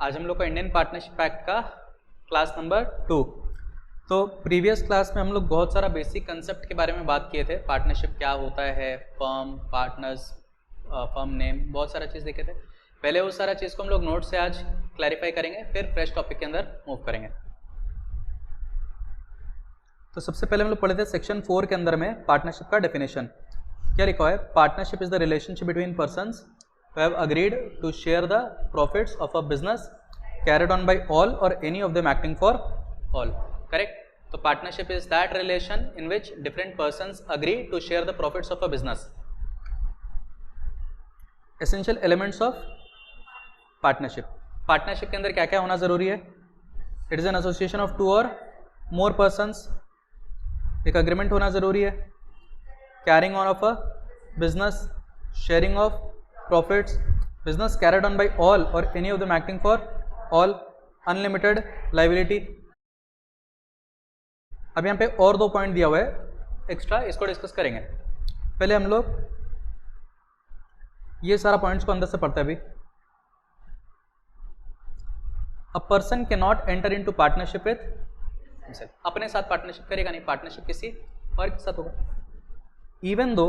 आज हम लोग का इंडियन पार्टनरशिप एक्ट का क्लास नंबर 2। तो प्रीवियस क्लास में हम लोग बहुत सारा बेसिक कंसेप्ट के बारे में बात किए थे। पार्टनरशिप क्या होता है, फर्म, पार्टनर्स, फर्म नेम, बहुत सारा चीज़ देखे थे। पहले वो सारा चीज़ को हम लोग नोट से आज क्लैरिफाई करेंगे, फिर फ्रेश टॉपिक के अंदर मूव करेंगे। तो सबसे पहले हम लोग पढ़े थे सेक्शन 4 के अंदर में पार्टनरशिप का डेफिनेशन। क्या लिखा है? Partnership is the relationship between persons who have agreed to share the profits of a business carried on by all or any of them acting for all. Correct? So partnership is that relation in which different persons agree to share the profits of a business. Essential elements of partnership. Partnership के अंदर क्या क्या होना जरूरी है? It is an association of 2 or more persons. एक agreement होना जरूरी है. Carrying on of a business, sharing of profits, business carried on by all or any of them acting for all, unlimited liability. अब यहाँ पे और 2 point दिया हुआ है एक्स्ट्रा, इसको डिस्कस करेंगे। पहले हम लोग ये सारा पॉइंट्स को अंदर से पढ़ते हैं। अभी a person can not enter into partnership with, अपने साथ पार्टनरशिप करेगा नहीं, पार्टनरशिप किसी और के साथ होगा। Even though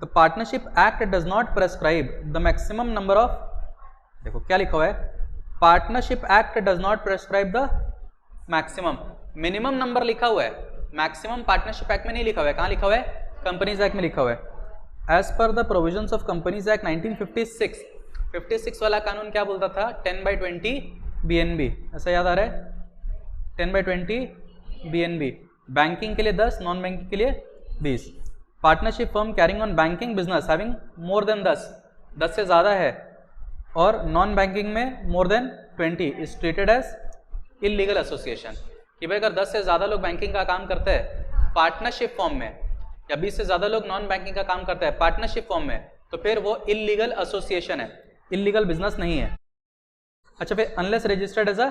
The Partnership Act does not prescribe the maximum number of, देखो क्या लिखा हुआ है, Partnership Act does not prescribe the maximum, minimum number लिखा हुआ है, maximum Partnership Act में नहीं लिखा हुआ है। कहाँ लिखा हुआ है? Companies Act में लिखा हुआ है। As per the provisions of Companies Act 1956, 56 वाला कानून क्या बोलता था? 10/20 BNB, ऐसा याद आ रहा है? 10/20 BNB, बैंकिंग के लिए 10, नॉन बैंकिंग के लिए 20। Partnership firm carrying on banking business having more than 10 से ज़्यादा है और नॉन बैंकिंग में more than 20 is treated as illegal association. कि भाई अगर 10 से ज़्यादा लोग बैंकिंग का काम करते हैं पार्टनरशिप फॉर्म में, या 20 से ज़्यादा लोग नॉन बैंकिंग का काम करते हैं पार्टनरशिप फॉर्म में, तो फिर वो इलीगल एसोसिएशन है, इलीगल बिजनेस नहीं है। अच्छा, फिर अनलेस रजिस्टर्ड एज अ,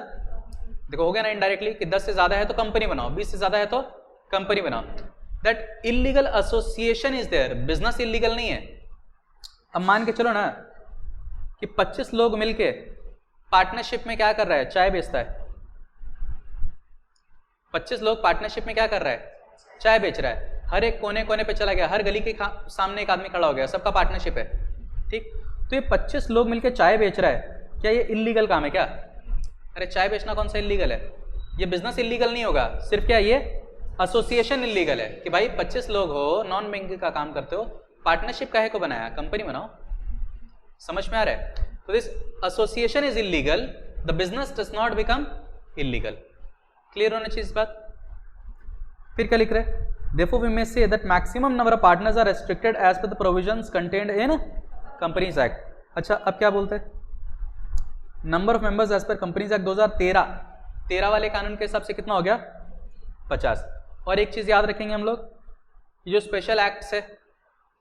देखो हो गया ना इनडायरेक्टली कि 10 से ज़्यादा है तो कंपनी बनाओ, 20 से ज़्यादा है तो कंपनी बनाओ। That illegal association is there, business illegal नहीं है। अब मान के चलो ना कि 25 लोग मिलके पार्टनरशिप में क्या कर रहा है? चाय बेचता है। 25 लोग पार्टनरशिप में क्या कर रहा है? चाय बेच रहा है। हर एक कोने कोने पे चला गया, हर गली के सामने एक आदमी खड़ा हो गया, सबका पार्टनरशिप है। ठीक, तो ये 25 लोग मिलके चाय बेच रहा है, क्या ये इलीगल काम है क्या? अरे चाय बेचना कौन सा इलीगल है? ये बिजनेस इलीगल नहीं होगा, सिर्फ क्या ये एसोसिएशन इलीगल है। कि भाई 25 लोग हो, नॉन बैंकिंग का काम करते हो, पार्टनरशिप काहे को बनाया? कंपनी बनाओ। समझ में आ रहा है? तो this association is illegal, the business does not become illegal. Clear होना चाहिए इस बात। फिर क्या लिख रहे? Therefore we may say that maximum number of partners are restricted as per the provisions contained in Companies Act. अच्छा, अब क्या बोलते हैं? Number of members as per companies act 2013 वाले कानून के हिसाब से कितना हो गया? 50। और एक चीज याद रखेंगे हम लोग, ये जो स्पेशल एक्ट्स है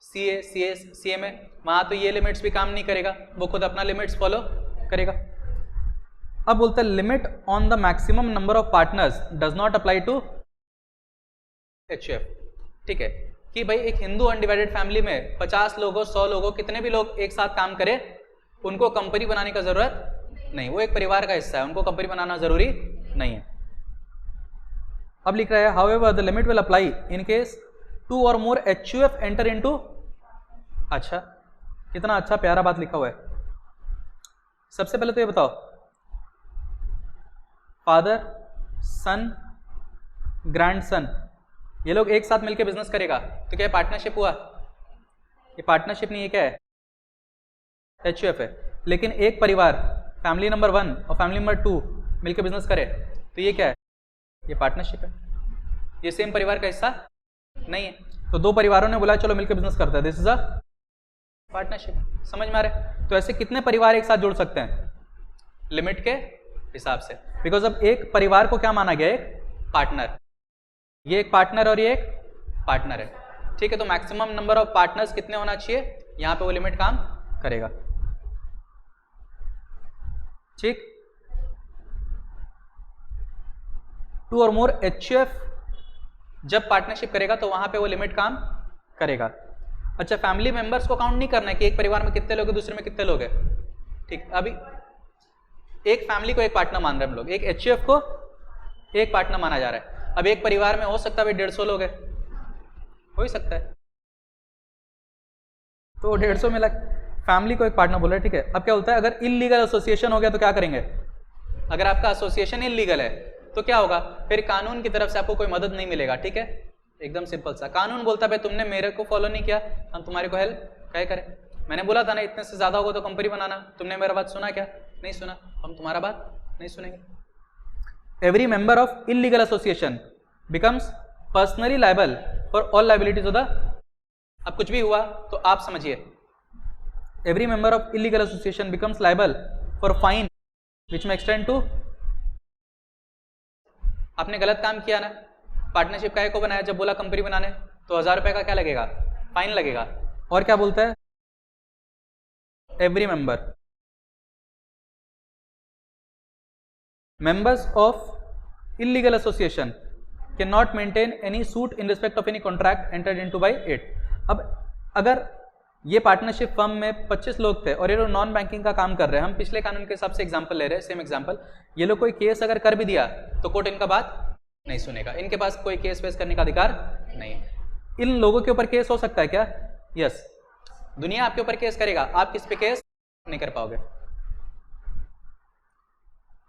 सीए, सीएस, सीएमए, वहां तो ये लिमिट्स भी काम नहीं करेगा, वो खुद अपना लिमिट्स फॉलो करेगा। अब बोलते हैं limit on the maximum number of partners does not apply to HUF. ठीक है कि भाई एक हिंदू अनडिवाइडेड फैमिली में 50 लोगों, 100 लोगों, कितने भी लोग एक साथ काम करें, उनको कंपनी बनाने का जरूरत नहीं, वो एक परिवार का हिस्सा है, उनको कंपनी बनाना जरूरी नहीं है। अब लिख रहा है however the limit will apply in case 2 और मोर एचयूएफ एंटर इनटू। अच्छा, कितना अच्छा प्यारा बात लिखा हुआ है। सबसे पहले तो ये बताओ, फादर, सन, ग्रैंडसन, ये लोग एक साथ मिलकर बिजनेस करेगा तो क्या पार्टनरशिप हुआ? ये पार्टनरशिप नहीं है, क्या है? एचयूएफ है। लेकिन एक परिवार, फैमिली नंबर 1 और फैमिली नंबर 2 मिलकर बिजनेस करे तो ये क्या है? ये पार्टनरशिप है। ये सेम परिवार का हिस्सा नहीं है। तो 2 परिवारों ने बोला चलो मिलकर बिजनेस करते हैं, दिस इज अ पार्टनरशिप। समझ में आ रहा है? तो ऐसे कितने परिवार एक साथ जुड़ सकते हैं? लिमिट के हिसाब से, बिकॉज अब एक परिवार को क्या माना गया? एक पार्टनर। ये एक पार्टनर और ये एक पार्टनर है। ठीक है, तो मैक्सिमम नंबर ऑफ पार्टनर्स कितने होना चाहिए? यहां पे वो लिमिट काम करेगा। ठीक, 2 और मोर एचयूएफ जब पार्टनरशिप करेगा तो वहां पे वो लिमिट काम करेगा। अच्छा, फैमिली मेंबर्स को काउंट नहीं करना है कि एक परिवार में कितने लोग हैं, दूसरे में कितने लोग हैं। ठीक, अभी एक फैमिली को एक पार्टनर मान रहे हैं हम लोग, एक HUF को एक पार्टनर माना जा रहा है। अब एक परिवार में हो सकता है भाई 150 लोग है, हो ही सकता है, तो 150 में फैमिली को एक पार्टनर बोल रहा है, ठीक है। अब क्या बोलता है, अगर इलीगल एसोसिएशन हो गया तो क्या करेंगे? अगर आपका एसोसिएशन इलीगल है तो क्या होगा, फिर कानून की तरफ से आपको कोई मदद नहीं मिलेगा, ठीक है, एकदम सिंपल सा। कानून बोलता है भाई तुमने मेरे को फॉलो नहीं किया, हम तुम्हारे को हेल्प क्या करें। मैंने बोला था ना इतने से ज्यादा होगा तो कंपनी बनाना, तुमने मेरा बात सुना क्या? नहीं सुना, हम तुम्हारा बात नहीं सुनेंगे। Every member of illegal association becomes personally liable for all liabilities of the, अब कुछ भी हुआ तो आप समझिए, every member of illegal association becomes liable for fine which में एक्सटेंड टू, आपने गलत काम किया ना, पार्टनरशिप काहे को बनाया, जब बोला कंपनी बनाने तो 1000 रुपए का क्या लगेगा, फाइन लगेगा। और क्या बोलता है, every member, members of illegal association cannot maintain any suit in respect of any contract entered into by it। अब अगर ये पार्टनरशिप फर्म में 25 लोग थे और ये लोग नॉन बैंकिंग का काम कर रहे हैं, हम पिछले कानून के हिसाब से एग्जांपल ले रहे हैं, सेम एग्जांपल, ये लोग कोई केस अगर कर भी दिया तो कोर्ट इनका बात नहीं सुनेगा, इनके पास कोई केस फेस करने का अधिकार नहीं है। इन लोगों के ऊपर केस हो सकता है क्या? यस, दुनिया आपके ऊपर केस करेगा, आप किस पे केस नहीं कर पाओगे।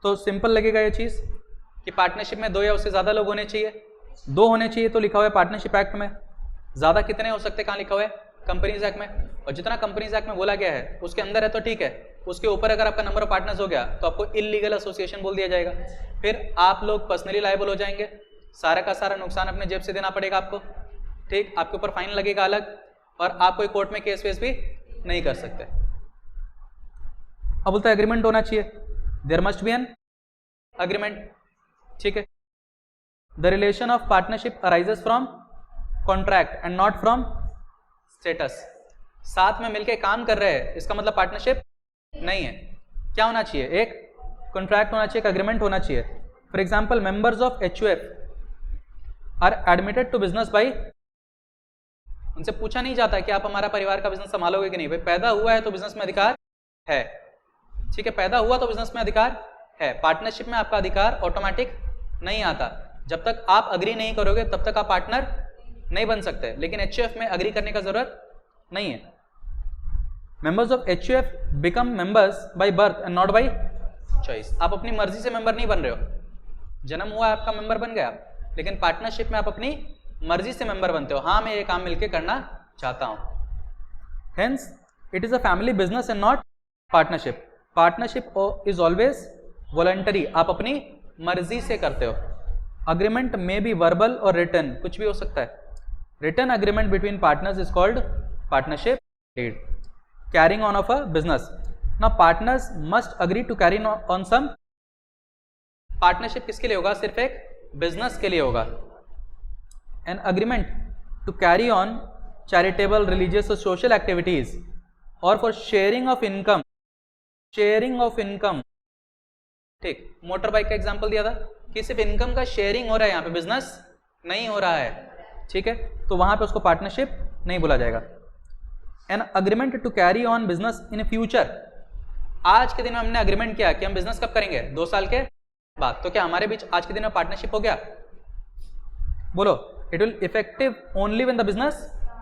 तो सिंपल लगेगा ये चीज कि पार्टनरशिप में 2 या उससे ज्यादा लोग होने चाहिए, 2 होने चाहिए तो लिखा हुआ है पार्टनरशिप एक्ट में, ज्यादा कितने हो सकते, कहाँ लिखा हुआ है? कंपनीज एक्ट में। और जितना कंपनीज एक्ट में बोला गया है उसके अंदर है तो ठीक है, उसके ऊपर अगर आपका नंबर ऑफ पार्टनर्स हो गया तो आपको इलीगल एसोसिएशन बोल दिया जाएगा, फिर आप लोग पर्सनली लायबल हो जाएंगे, सारा का सारा नुकसान अपने जेब से देना पड़ेगा आपको, ठीक, आपके ऊपर फाइन लगेगा अलग, और आप कोई कोर्ट में केस वेस भी नहीं कर सकते। अब बोलता है एग्रीमेंट होना चाहिए, there must be an agreement, ठीक है। The relation of partnership arises from contract and not from status. साथ में मिलके काम कर रहे हैं इसका मतलब पार्टनरशिप नहीं है। क्या होना चाहिए? एक कॉन्ट्रैक्ट होना चाहिए, एक अग्रीमेंट होना चाहिए। For example, members of HUF are admitted to business by, उनसे पूछा नहीं जाता कि आप हमारा परिवार का बिजनेस संभालोगे कि नहीं, भाई पैदा हुआ है तो बिजनेस में अधिकार है, ठीक है, पैदा हुआ तो बिजनेस में अधिकार है। पार्टनरशिप में आपका अधिकार ऑटोमेटिक नहीं आता, जब तक आप अग्री नहीं करोगे तब तक आप पार्टनर नहीं बन सकते, लेकिन HUF में अग्री करने का जरूरत नहीं है। Members of HUF become members by birth and not by choice. आप अपनी मर्जी से मेंबर नहीं बन रहे हो, जन्म हुआ आपका मेंबर बन गया, लेकिन पार्टनरशिप में आप अपनी मर्जी से मेंबर बनते हो, हाँ मैं ये काम मिलके करना चाहता हूं। Hence it is a family business and not partnership. Partnership is always voluntary, आप अपनी मर्जी से करते हो। अग्रीमेंट में बी वर्बल और रिटन, कुछ भी हो सकता है। Written agreement between partners is called partnership deed. Carrying on of a business, now partners must agree to carry on some. Partnership किसके लिए होगा? सिर्फ एक बिजनेस के लिए होगा। An agreement to carry on charitable, religious और सोशल एक्टिविटीज और for sharing of income, sharing of income, ठीक। मोटर बाइक का एग्जांपल दिया था कि सिर्फ इनकम का शेयरिंग हो रहा है, यहाँ पे बिजनेस नहीं हो रहा है, ठीक है, तो वहां पे उसको पार्टनरशिप नहीं बोला जाएगा। An agreement to carry on business in future, आज के दिन में हमने अग्रीमेंट किया कि हम बिजनेस कब करेंगे? 2 साल के बाद, तो क्या हमारे बीच आज के दिन में पार्टनरशिप हो गया? बोलो, it will effective only when the business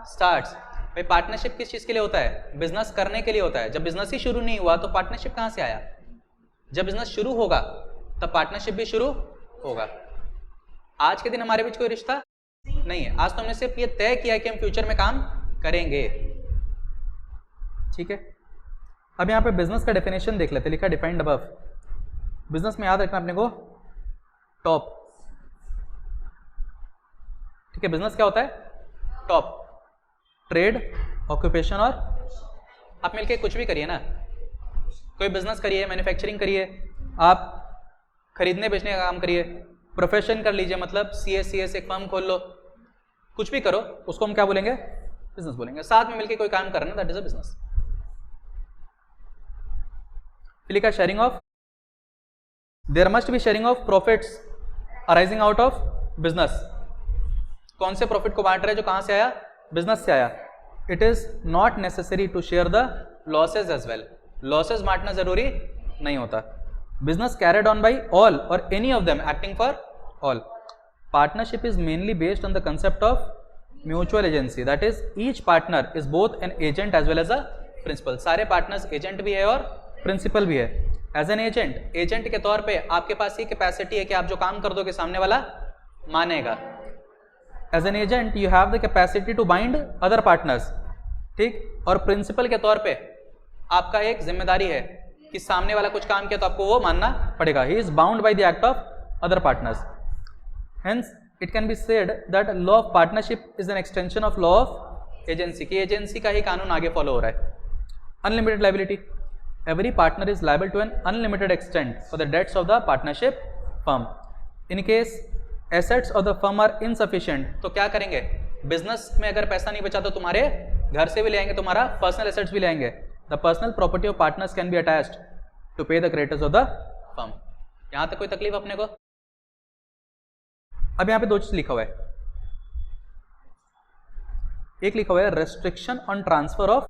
starts. भाई पार्टनरशिप किस चीज के लिए होता है? बिजनेस करने के लिए होता है। जब बिजनेस ही शुरू नहीं हुआ तो पार्टनरशिप कहां से आया? जब बिजनेस शुरू होगा तब पार्टनरशिप भी शुरू होगा। आज के दिन हमारे बीच कोई रिश्ता नहीं है, आज तो हमने सिर्फ ये तय किया कि हम फ्यूचर में काम करेंगे, ठीक है। अब यहाँ पे बिजनेस का डेफिनेशन देख लेते, लिखा डिफाइंड अबव। बिजनेस में याद रखना अपने को टॉप, ठीक है। बिजनेस क्या होता है? टॉप, ट्रेड, ऑक्यूपेशन, और आप मिलके कुछ भी करिए ना, कोई बिजनेस करिए, मैन्युफैक्चरिंग करिए, आप खरीदने बेचने का काम करिए, प्रोफेशन कर लीजिए, मतलब CS एक फर्म खोल लो, कुछ भी करो, उसको हम क्या बोलेंगे? बिजनेस बोलेंगे। साथ में मिलके कोई काम करना, दैट इज अ बिजनेस। लिखा sharing of, there must be sharing of profits arising out of business. कौन से प्रॉफिट को बांट रहे हैं? जो कहां से आया? बिजनेस से आया। It is not necessary to share the losses as well, losses बांटना जरूरी नहीं होता। business carried on by all or any of them acting for all. Partnership is mainly based on the concept of mutual agency, that is each partner is both an agent as well as a principal. सारे partners agent भी है और principal भी है. As an agent, agent के तौर पे आपके पास ये कैपेसिटी है कि आप जो काम कर दोगे सामने वाला मानेगा. As an agent you have the capacity to bind other partners, ठीक. और प्रिंसिपल के तौर पे आपका एक जिम्मेदारी है कि सामने वाला कुछ काम किया तो आपको वो मानना पड़ेगा. He is bound by the act of other partners. Hence it can be said that law of partnership is an extension of law of agency, की एजेंसी का ही कानून आगे फॉलो हो रहा है. Unlimited liability, every partner is liable to an unlimited extent for the debts of the partnership firm. In case assets of the firm are insufficient, तो क्या करेंगे, बिजनेस में अगर पैसा नहीं बचा तो तुम्हारे घर से भी ले आएंगे, तुम्हारा पर्सनल एसेट्स भी ले आएंगे. The personal property of partners can be attached to pay the creditors of the firm. यहां तक कोई तकलीफ अपने को? अब यहां पे दो चीज लिखा हुआ है. एक लिखा हुआ है restriction on transfer of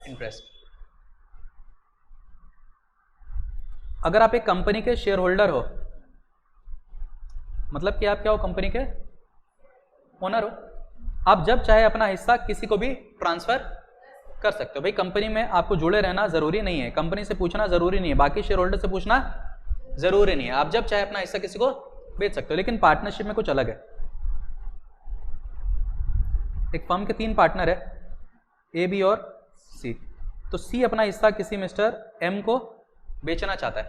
interest. अगर आप एक कंपनी के शेयर होल्डर हो, मतलब कि आप क्या हो, कंपनी के ओनर हो, आप जब चाहे अपना हिस्सा किसी को भी ट्रांसफर कर सकते हो. भाई कंपनी में आपको जुड़े रहना जरूरी नहीं है, कंपनी से पूछना जरूरी नहीं है, बाकी शेयर होल्डर से पूछना जरूरी नहीं है. आप जब चाहे अपना हिस्सा किसी को बेच सकते हो. लेकिन पार्टनरशिप में कुछ अलग है. एक फर्म के 3 पार्टनर है, ए, बी और सी. तो सी अपना हिस्सा किसी मिस्टर एम को बेचना चाहता है.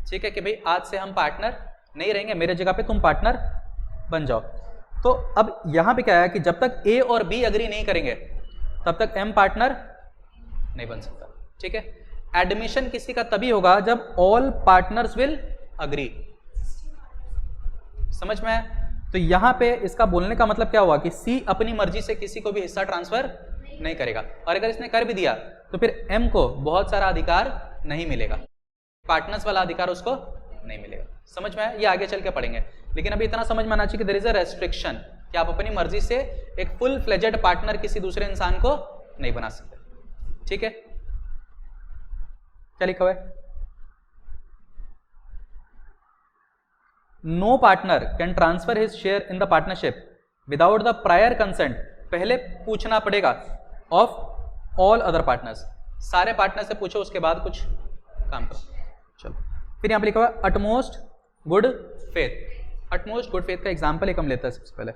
ठीक है कि भाई आज से हम पार्टनर नहीं रहेंगे, मेरे जगह पे तुम पार्टनर बन जाओ. तो अब यहां पे क्या है कि जब तक ए और बी अग्री नहीं करेंगे तब तक एम पार्टनर नहीं बन सकता. ठीक है. एडमिशन किसी का तभी होगा जब ऑल पार्टनर्स विल अग्री. समझ में आया? तो यहां पे इसका बोलने का मतलब क्या हुआ कि सी अपनी मर्जी से किसी को भी हिस्सा ट्रांसफर नहीं करेगा, और अगर इसने कर भी दिया तो फिर एम को बहुत सारा अधिकार नहीं मिलेगा, पार्टनर्स वाला अधिकार उसको नहीं मिलेगा. समझ में आया? ये आगे चल के पढ़ेंगे. लेकिन अभी इतना समझ में आना चाहिए कि देयर इज अ रेस्ट्रिक्शन, कि आप अपनी मर्जी से एक फुल फ्लेजेड पार्टनर किसी दूसरे इंसान को नहीं बना सकते. ठीक है. क्या लिखा हुआ है? No partner can transfer his share in the partnership without the prior consent. पहले पूछना पड़ेगा ऑफ ऑल अदर पार्टनर्स. सारे पार्टनर से पूछो, उसके बाद कुछ काम करो. चलो फिर यहां पे लिखा हुआ है utmost good faith. Utmost good faith का एग्जांपल एक हम लेते हैं सबसे पहले.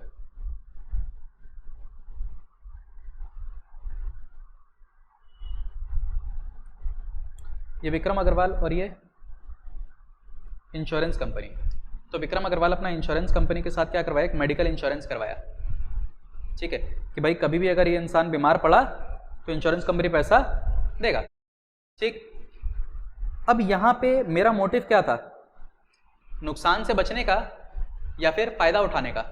ये विक्रम अग्रवाल और ये इंश्योरेंस कंपनी. तो विक्रम अग्रवाल अपना इंश्योरेंस कंपनी के साथ क्या करवाया, एक मेडिकल इंश्योरेंस करवाया. ठीक है कि भाई कभी भी अगर ये इंसान बीमार पड़ा तो इंश्योरेंस कंपनी पैसा देगा. ठीक. अब यहां पे मेरा मोटिव क्या था, नुकसान से बचने का या फिर फायदा उठाने का?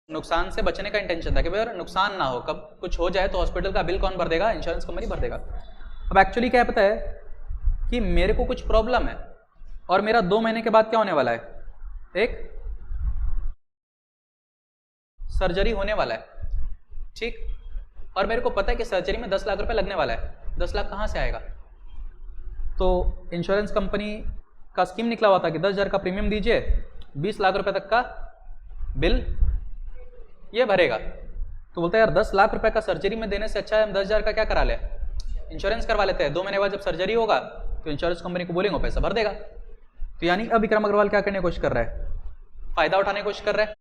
नुकसान से बचने का इंटेंशन था कि भाई नुकसान ना हो, कब कुछ हो जाए तो हॉस्पिटल का बिल कौन भर देगा, इंश्योरेंस कंपनी भर देगा. अब एक्चुअली क्या पता है कि मेरे को कुछ प्रॉब्लम है और मेरा 2 महीने के बाद क्या होने वाला है, एक सर्जरी होने वाला है. ठीक. और मेरे को पता है कि सर्जरी में 10 लाख रुपए लगने वाला है. 10 लाख कहाँ से आएगा? तो इंश्योरेंस कंपनी का स्कीम निकला हुआ था कि 10,000 का प्रीमियम दीजिए, 20 लाख रुपए तक का बिल ये भरेगा. तो बोलता है यार 10 लाख रुपए का सर्जरी में देने से अच्छा है हम 10,000 का क्या करा ले, इंश्योरेंस करवा लेते हैं. 2 महीने बाद जब सर्जरी होगा तो इंश्योरेंस कंपनी को बोलेंगे पैसा भर देगा. तो यानी अब विक्रम अग्रवाल क्या करने की कोशिश कर रहा है, फायदा उठाने की कोशिश कर रहा है.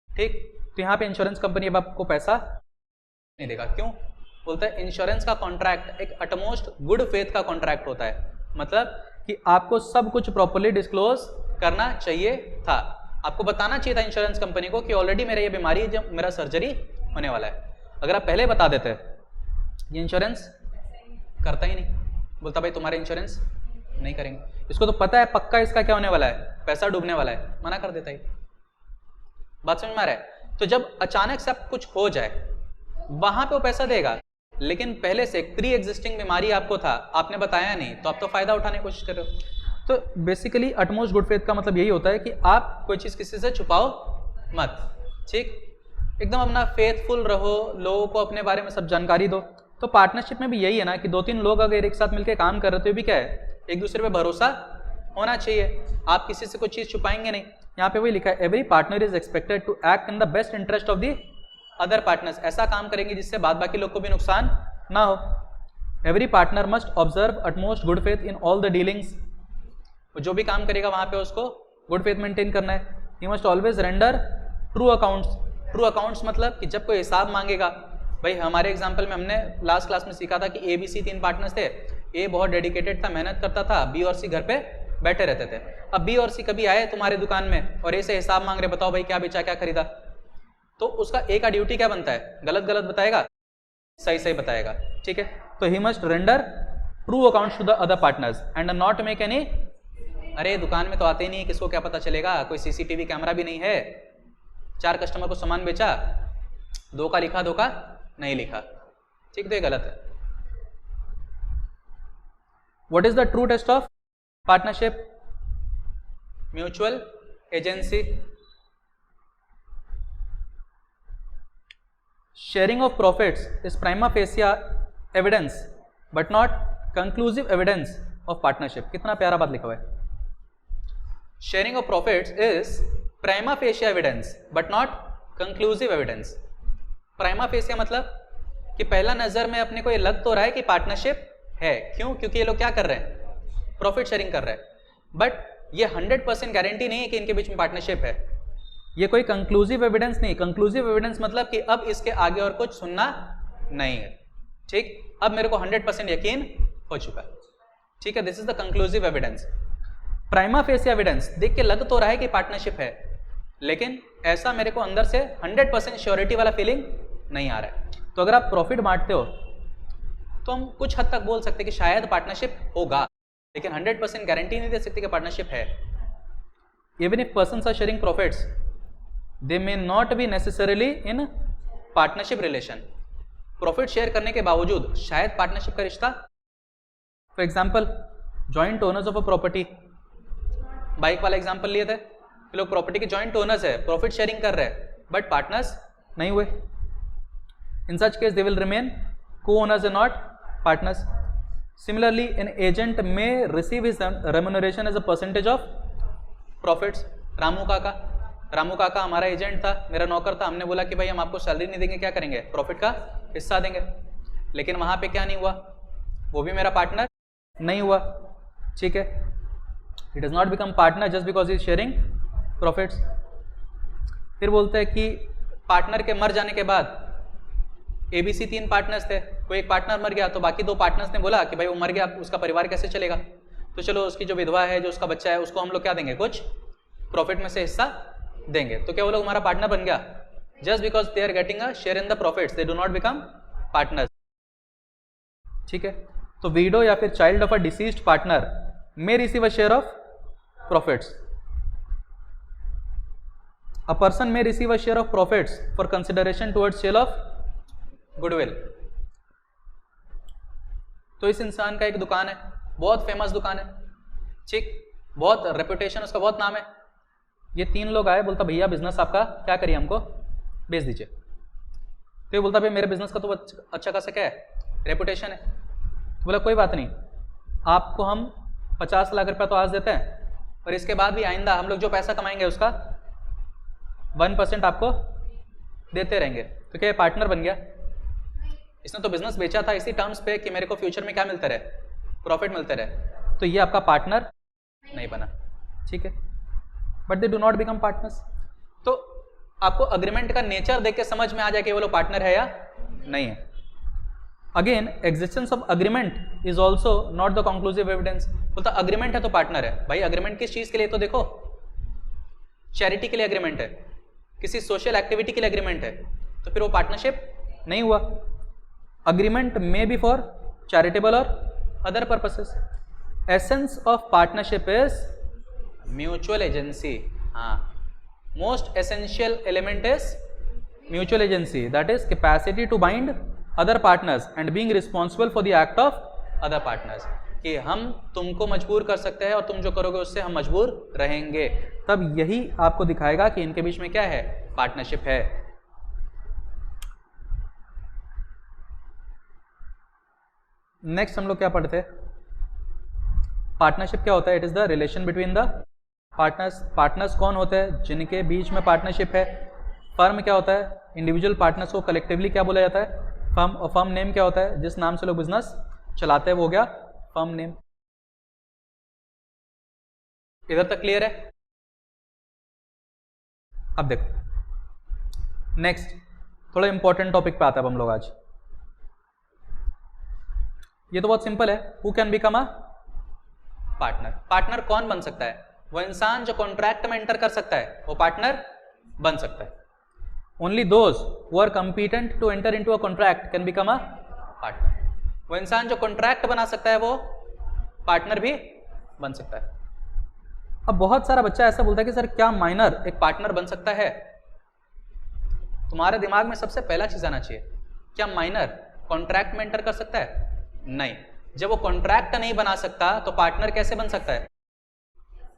ठीक. तो यहाँ पे इंश्योरेंस कंपनी अब आपको पैसा नहीं देगा. क्यों? बोलता है इंश्योरेंस का कॉन्ट्रैक्ट एक अटमोस्ट गुड फेथ का कॉन्ट्रैक्ट होता है. मतलब कि आपको सब कुछ प्रॉपर्ली डिस्क्लोज करना चाहिए था, आपको बताना चाहिए था इंश्योरेंस कंपनी को कि ऑलरेडी मेरा ये बीमारी है, जब मेरा सर्जरी होने वाला है. अगर आप पहले बता देते ये इंश्योरेंस करता ही नहीं, बोलता भाई तुम्हारे इंश्योरेंस नहीं करेंगे, इसको तो पता है पक्का इसका क्या होने वाला है, पैसा डूबने वाला है, मना कर देता है. बात समझ में आ रहा है? तो जब अचानक से कुछ हो जाए वहां पे वो पैसा देगा, लेकिन पहले से प्री एग्जिस्टिंग बीमारी आपको था, आपने बताया नहीं, तो आप तो फायदा उठाने की कोशिश कर रहे हो. तो बेसिकली अटमोस्ट गुड फेथ का मतलब यही होता है कि आप कोई चीज किसी से छुपाओ मत. ठीक. एकदम अपना फेथफुल रहो, लोगों को अपने बारे में सब जानकारी दो. तो पार्टनरशिप में भी यही है ना कि 2-3 लोग अगर एक साथ मिलकर काम कर रहे हो तो भी क्या है, एक दूसरे पे भरोसा होना चाहिए, आप किसी से कोई चीज छुपाएंगे नहीं। यहाँ पे वही लिखा है, every partner is expected to act in the best interest of the other partners, ऐसा काम करेंगे जिससे बाद बाकी लोग को भी नुकसान ना हो। Every partner must observe utmost good faith in all the dealings, जो भी काम करेगा वहां पे उसको गुड फेथ मेंटेन करना है। He must always render true accounts, true accounts मतलब कि जब कोई हिसाब मांगेगा, भाई हमारे एग्जाम्पल में हमने लास्ट क्लास में सीखा था कि ए बी सी 3 पार्टनर्स थे, ए बहुत डेडिकेटेड था, मेहनत करता था, बी और सी घर पे बैठे रहते थे। अब बी और सी कभी आए तुम्हारे दुकान में और ए से हिसाब मांग रहे, बताओ भाई क्या बेचा क्या खरीदा, तो उसका ए का ड्यूटी क्या बनता है, गलत गलत बताएगा, सही सही बताएगा, ठीक है। तो he must render true accounts to the other partners and not make any, अरे दुकान में तो आते ही नहीं, किसको क्या पता चलेगा, कोई सीसीटीवी कैमरा भी नहीं है, 4 कस्टमर को सामान बेचा, 2 का लिखा 2 का नहीं लिखा, ठीक, तो ये गलत है। What is the true test of partnership? Mutual agency, sharing of profits is prima facie evidence but not conclusive evidence of partnership. कितना प्यारा बात लिखा हुआ है, sharing of profits is prima facie evidence but not conclusive evidence. Prima facie मतलब कि पहला नजर में अपने को ये लग तो रहा है कि पार्टनरशिप है, क्यों, क्योंकि ये लोग क्या कर रहे हैं, प्रॉफिट शेयरिंग कर रहे हैं, बट ये 100% गारंटी नहीं है कि इनके बीच में पार्टनरशिप है। ये कोई कंक्लूसिव एविडेंस नहीं, कंक्लूसिव एविडेंस मतलब कि अब इसके आगे और कुछ सुनना नहीं है, ठीक, अब मेरे को 100% यकीन हो चुका है, ठीक है, this is the conclusive evidence. Prima facie evidence, देख के लग तो रहा है कि पार्टनरशिप है, लेकिन ऐसा मेरे को अंदर से 100% श्योरिटी वाला फीलिंग नहीं आ रहा है। तो अगर आप प्रॉफिट बांटते हो तो हम कुछ हद तक बोल सकते कि शायद पार्टनरशिप होगा, लेकिन 100% गारंटी नहीं दे सकते कि पार्टनरशिप है। Even if persons are sharing profits they may not be necessarily in partnership relation, profit share करने के बावजूद शायद पार्टनरशिप का रिश्ता, for example joint owners of a property, bike वाला एग्जाम्पल लिए थे, लोग प्रॉपर्टी के जॉइंट ओनर्स है, प्रॉफिट शेयरिंग कर रहे हैं बट पार्टनर्स नहीं हुए, in such case they will remain co-owners and not partners. Similarly, an agent may receive his remuneration as a percentage of profits. Ramu काका हमारा एजेंट था, मेरा नौकर था, हमने बोला कि भाई हम आपको सैलरी नहीं देंगे, क्या करेंगे, प्रॉफिट का हिस्सा देंगे, लेकिन वहां पे क्या नहीं हुआ, वो भी मेरा पार्टनर नहीं हुआ, ठीक है, he does not become partner just because he is sharing profits. फिर बोलते हैं कि पार्टनर के मर जाने के बाद एबीसी 3 पार्टनर्स थे, कोई एक पार्टनर मर गया तो बाकी 2 पार्टनर्स ने बोला कि भाई वो मर गया, उसका परिवार कैसे चलेगा, तो चलो उसकी जो विधवा है, जो उसका बच्चा है, उसको हम लोग क्या देंगे, कुछ प्रॉफिट में से हिस्सा देंगे, तो क्या वो लोग हमारा पार्टनर बन गया? Just because they are getting a share in the profits they do not become partners, ठीक है। तो विडो या फिर child of a deceased partner may receive a share of profits, a person may receive a share of profits for consideration towards sale of goodwill. तो इस इंसान का एक दुकान है, बहुत फेमस दुकान है, ठीक, बहुत रेपुटेशन, उसका बहुत नाम है, ये 3 लोग आए, बोलता भैया बिजनेस आपका क्या करिए, हमको बेच दीजिए, तो ये बोलता भाई मेरे बिजनेस का तो अच्छा खासा क्या है, रेपुटेशन है, तो बोला कोई बात नहीं, आपको हम 50 लाख रुपया तो आज देते हैं और इसके बाद भी आइंदा हम लोग जो पैसा कमाएंगे उसका 1% आपको देते रहेंगे, तो क्या पार्टनर बन गया? इसने तो बिजनेस बेचा था इसी टर्म्स पे कि मेरे को फ्यूचर में क्या मिलता रहे, प्रॉफिट मिलते रहे, तो ये आपका पार्टनर नहीं बना, ठीक है, but they do not become partners. तो आपको अग्रीमेंट का नेचर देख के समझ में आ जाए कि वो लोग पार्टनर है या नहीं है। Again existence of agreement is also not the conclusive evidence, बोलता अग्रीमेंट है तो पार्टनर है, भाई अग्रीमेंट किस चीज के लिए, तो देखो चैरिटी के लिए अग्रीमेंट है, किसी सोशल एक्टिविटी के लिए अग्रीमेंट है, तो फिर वो पार्टनरशिप नहीं हुआ। Agreement may be for charitable or other purposes. Essence of partnership is mutual agency. Most essential element is mutual agency, that is capacity to bind other partners and being responsible for the act of other partners. कि हम तुमको मजबूर कर सकते हैं और तुम जो करोगे उससे हम मजबूर रहेंगे, तब यही आपको दिखाएगा कि इनके बीच में क्या है, पार्टनरशिप है। नेक्स्ट हम लोग क्या पढ़ते हैं, पार्टनरशिप क्या होता है? It is the relation between the partners. Partners कौन होते हैं? जिनके बीच में पार्टनरशिप है। फर्म क्या होता है? इंडिविजुअल पार्टनर्स को कलेक्टिवली क्या बोला जाता है? फर्म। और फर्म नेम क्या होता है? जिस नाम से लोग बिजनेस चलाते हैं वो हो गया फर्म नेम। इधर तक क्लियर है? अब देखो नेक्स्ट थोड़ा इंपॉर्टेंट टॉपिक पे आता है अब हम लोग आज। ये तो बहुत सिंपल है, who can become a partner. Partner कौन बन सकता है? वो इंसान जो कॉन्ट्रैक्ट में एंटर कर सकता है वो पार्टनर बन सकता है। Only those who are competent to enter into a contract can become a partner. वो इंसान जो कॉन्ट्रैक्ट बना सकता है वो पार्टनर भी बन सकता है। अब बहुत सारा बच्चा ऐसा बोलता है कि सर क्या माइनर एक पार्टनर बन सकता है? तुम्हारे दिमाग में सबसे पहला चीज आना चाहिए, क्या माइनर कॉन्ट्रैक्ट में एंटर कर सकता है? नहीं। जब वो कॉन्ट्रैक्ट नहीं बना सकता तो पार्टनर कैसे बन सकता है?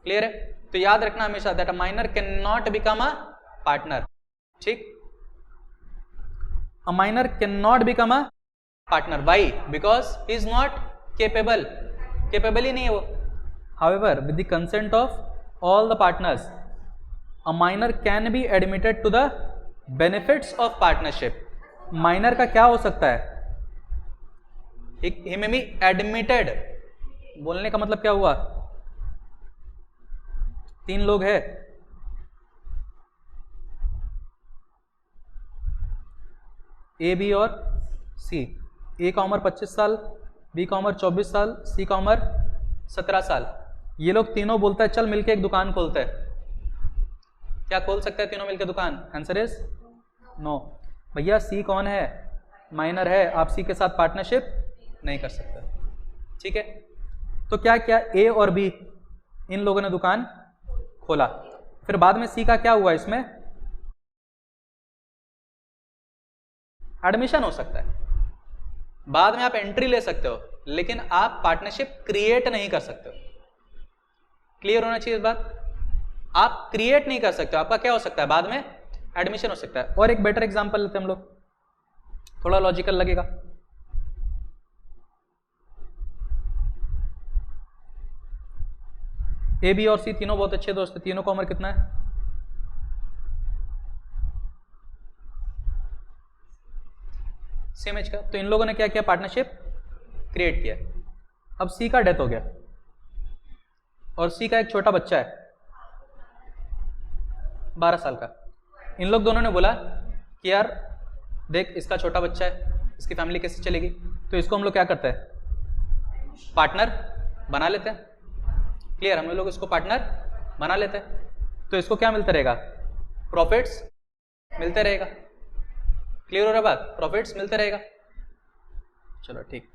क्लियर है? तो याद रखना हमेशा that a minor can not become a partner. ठीक, a minor can not become a partner. Why? Because he is not capable. Capable ही नहीं है वो। However with the consent of all the partners a minor can be admitted to the benefits of partnership. Minor का क्या हो सकता है? he may be admitted। बोलने का मतलब क्या हुआ? 3 लोग हैं, ए बी और सी। ए का उम्र 25 साल, बी का उम्र 24 साल, सी का उम्र 17 साल। ये लोग तीनों बोलता है चल मिलके एक दुकान खोलते हैं। क्या खोल सकते हैं तीनों मिलके दुकान? Answer is no. भैया सी कौन है? माइनर है, आप सी के साथ पार्टनरशिप नहीं कर सकते। ठीक है, तो क्या क्या ए और बी इन लोगों ने दुकान खोला, फिर बाद में सी का क्या हुआ? इसमें एडमिशन हो सकता है, बाद में आप एंट्री ले सकते हो, लेकिन आप पार्टनरशिप क्रिएट नहीं कर सकते हो। क्लियर होना चाहिए इस बात? आप क्रिएट नहीं कर सकते हो, आपका क्या हो सकता है? बाद में एडमिशन हो सकता है। और एक बेटर एग्जांपल लेते हैं हम लोग, थोड़ा लॉजिकल लगेगा। ए बी और सी तीनों बहुत अच्छे दोस्त हैं। तीनों का उम्र कितना है? सेम एज का। तो इन लोगों ने क्या किया? पार्टनरशिप क्रिएट किया। अब सी का डेथ हो गया और सी का एक छोटा बच्चा है 12 साल का। इन लोग दोनों ने बोला कि यार देख इसका छोटा बच्चा है, इसकी फैमिली कैसे चलेगी, तो इसको हम लोग क्या करते हैं? पार्टनर बना लेते हैं। क्लियर? हम लोग इसको पार्टनर बना लेते हैं, तो इसको क्या मिलता रहेगा? प्रॉफिट्स मिलते रहेगा। क्लियर हो रहा बात? प्रॉफिट्स मिलते रहेगा। चलो ठीक।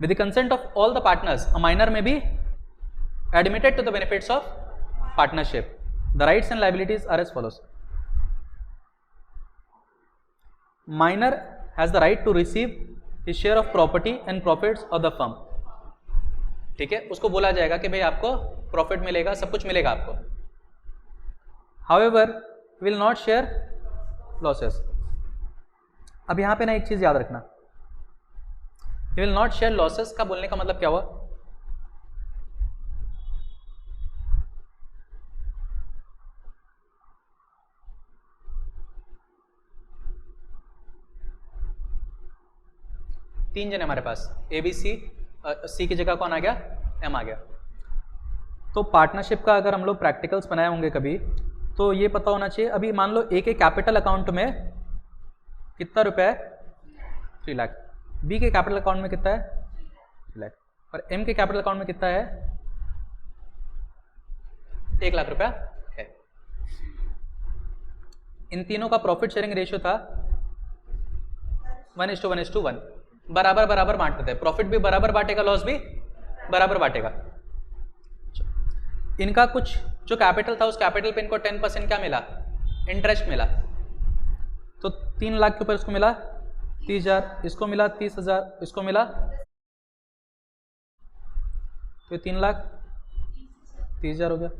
With the consent of all the partners a minor may be admitted to the benefits of partnership. The rights and liabilities are as follows. Minor has the right to receive his share of property and profits of the firm. ठीक है, उसको बोला जाएगा कि भाई आपको profit मिलेगा, सब कुछ मिलेगा आपको। However will not share losses. अब यहां पे ना एक चीज याद रखना, विल नॉट शेयर लॉसेस का बोलने का मतलब क्या हुआ? तीन जने हमारे पास, ए बी सी, सी की जगह कौन आ गया? एम आ गया। तो पार्टनरशिप का अगर हम लोग प्रैक्टिकल्स बनाए होंगे कभी, तो ये पता होना चाहिए। अभी मान लो ए के कैपिटल अकाउंट में कितना रुपया है? 3 लाख। बी के कैपिटल अकाउंट में कितना है? 3 लाख। और एम के कैपिटल अकाउंट में कितना है? 1 लाख रुपया है। इन तीनों का प्रॉफिट शेयरिंग रेशियो था 1:1:1। बराबर बराबर बांटते थे। प्रॉफिट भी बराबर बांटेगा, लॉस भी बराबर बांटेगा। इनका कुछ जो कैपिटल था उस कैपिटल पे इनको 10% क्या मिला? इंटरेस्ट मिला। तो 3 लाख के ऊपर इसको मिला 30,000, इसको मिला 30,000, इसको मिला, तो 3,30,000 हो गया।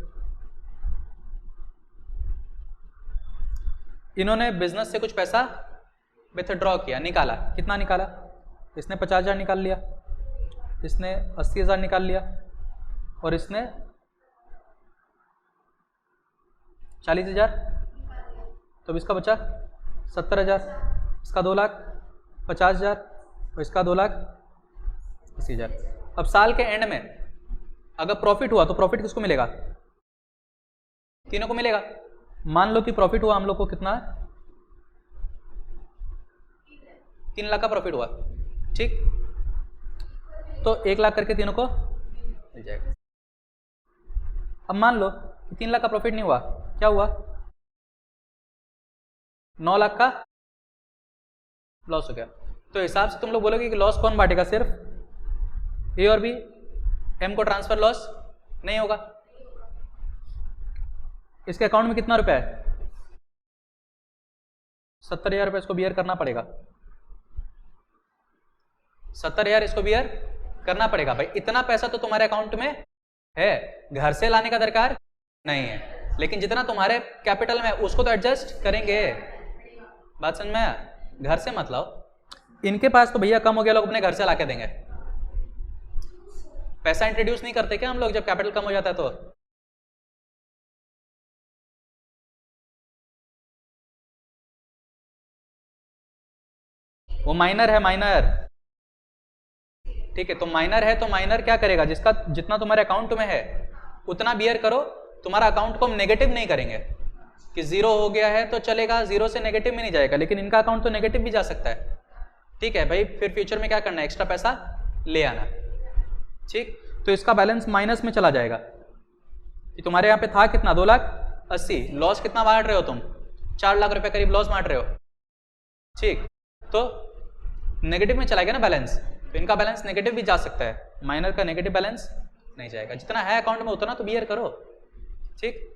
इन्होंने बिजनेस से कुछ पैसा विथड्रॉ किया, निकाला। कितना निकाला? इसने 50,000 निकाल लिया, इसने 80,000 निकाल लिया और इसने 40,000, तो इसका बचा 70,000, इसका 2,50,000 और इसका 2,80,000। अब साल के एंड में अगर प्रॉफिट हुआ तो प्रॉफिट किसको मिलेगा? तीनों को मिलेगा। मान लो कि प्रॉफिट हुआ हम लोग को कितना, 3 लाख का प्रॉफिट हुआ, ठीक, तो 1 लाख करके तीनों को मिल जाएगा। अब मान लो कि 3 लाख का प्रॉफिट नहीं हुआ, क्या हुआ? 9 लाख का लॉस हो गया। तो हिसाब से तुम लोग बोलोगे कि लॉस कौन बांटेगा? सिर्फ ए और बी, एम को ट्रांसफर लॉस नहीं होगा। इसके अकाउंट में कितना रुपया है? 70,000 रुपये इसको बियर करना पड़ेगा। 70,000 इसको बियर करना पड़ेगा। भाई इतना पैसा तो तुम्हारे अकाउंट में है, घर से लाने का दरकार नहीं है, लेकिन जितना तुम्हारे कैपिटल में उसको तो एडजस्ट करेंगे। बात समझ में आया? घर से मत लाओ। इनके पास तो भैया कम हो गया, लोग अपने घर से लाके देंगे। पैसा इंट्रोड्यूस नहीं करते क्या हम लोग जब कैपिटल कम हो जाता है? तो वो माइनर है, माइनर, ठीक है। तो माइनर है तो माइनर क्या करेगा? जिसका जितना तुम्हारे अकाउंट में है उतना बियर करो। तुम्हारा अकाउंट को हम नेगेटिव नहीं करेंगे कि 0 हो गया है तो चलेगा, 0 से नेगेटिव में नहीं जाएगा, लेकिन इनका अकाउंट तो नेगेटिव भी जा सकता है, ठीक है भाई। फिर फ्यूचर में क्या करना है? एक्स्ट्रा पैसा ले आना, ठीक। तो इसका बैलेंस माइनस में चला जाएगा कि तुम्हारे यहाँ पे था कितना? 2,80,000। लॉस कितना बांट रहे हो तुम? 4 लाख रुपए करीब लॉस बांट रहे हो, ठीक। तो नेगेटिव में चला गया ना बैलेंस, तो इनका बैलेंस नेगेटिव भी जा सकता है, माइनर का नेगेटिव बैलेंस नहीं जाएगा। जितना है अकाउंट में उतना तो बियर करो, ठीक।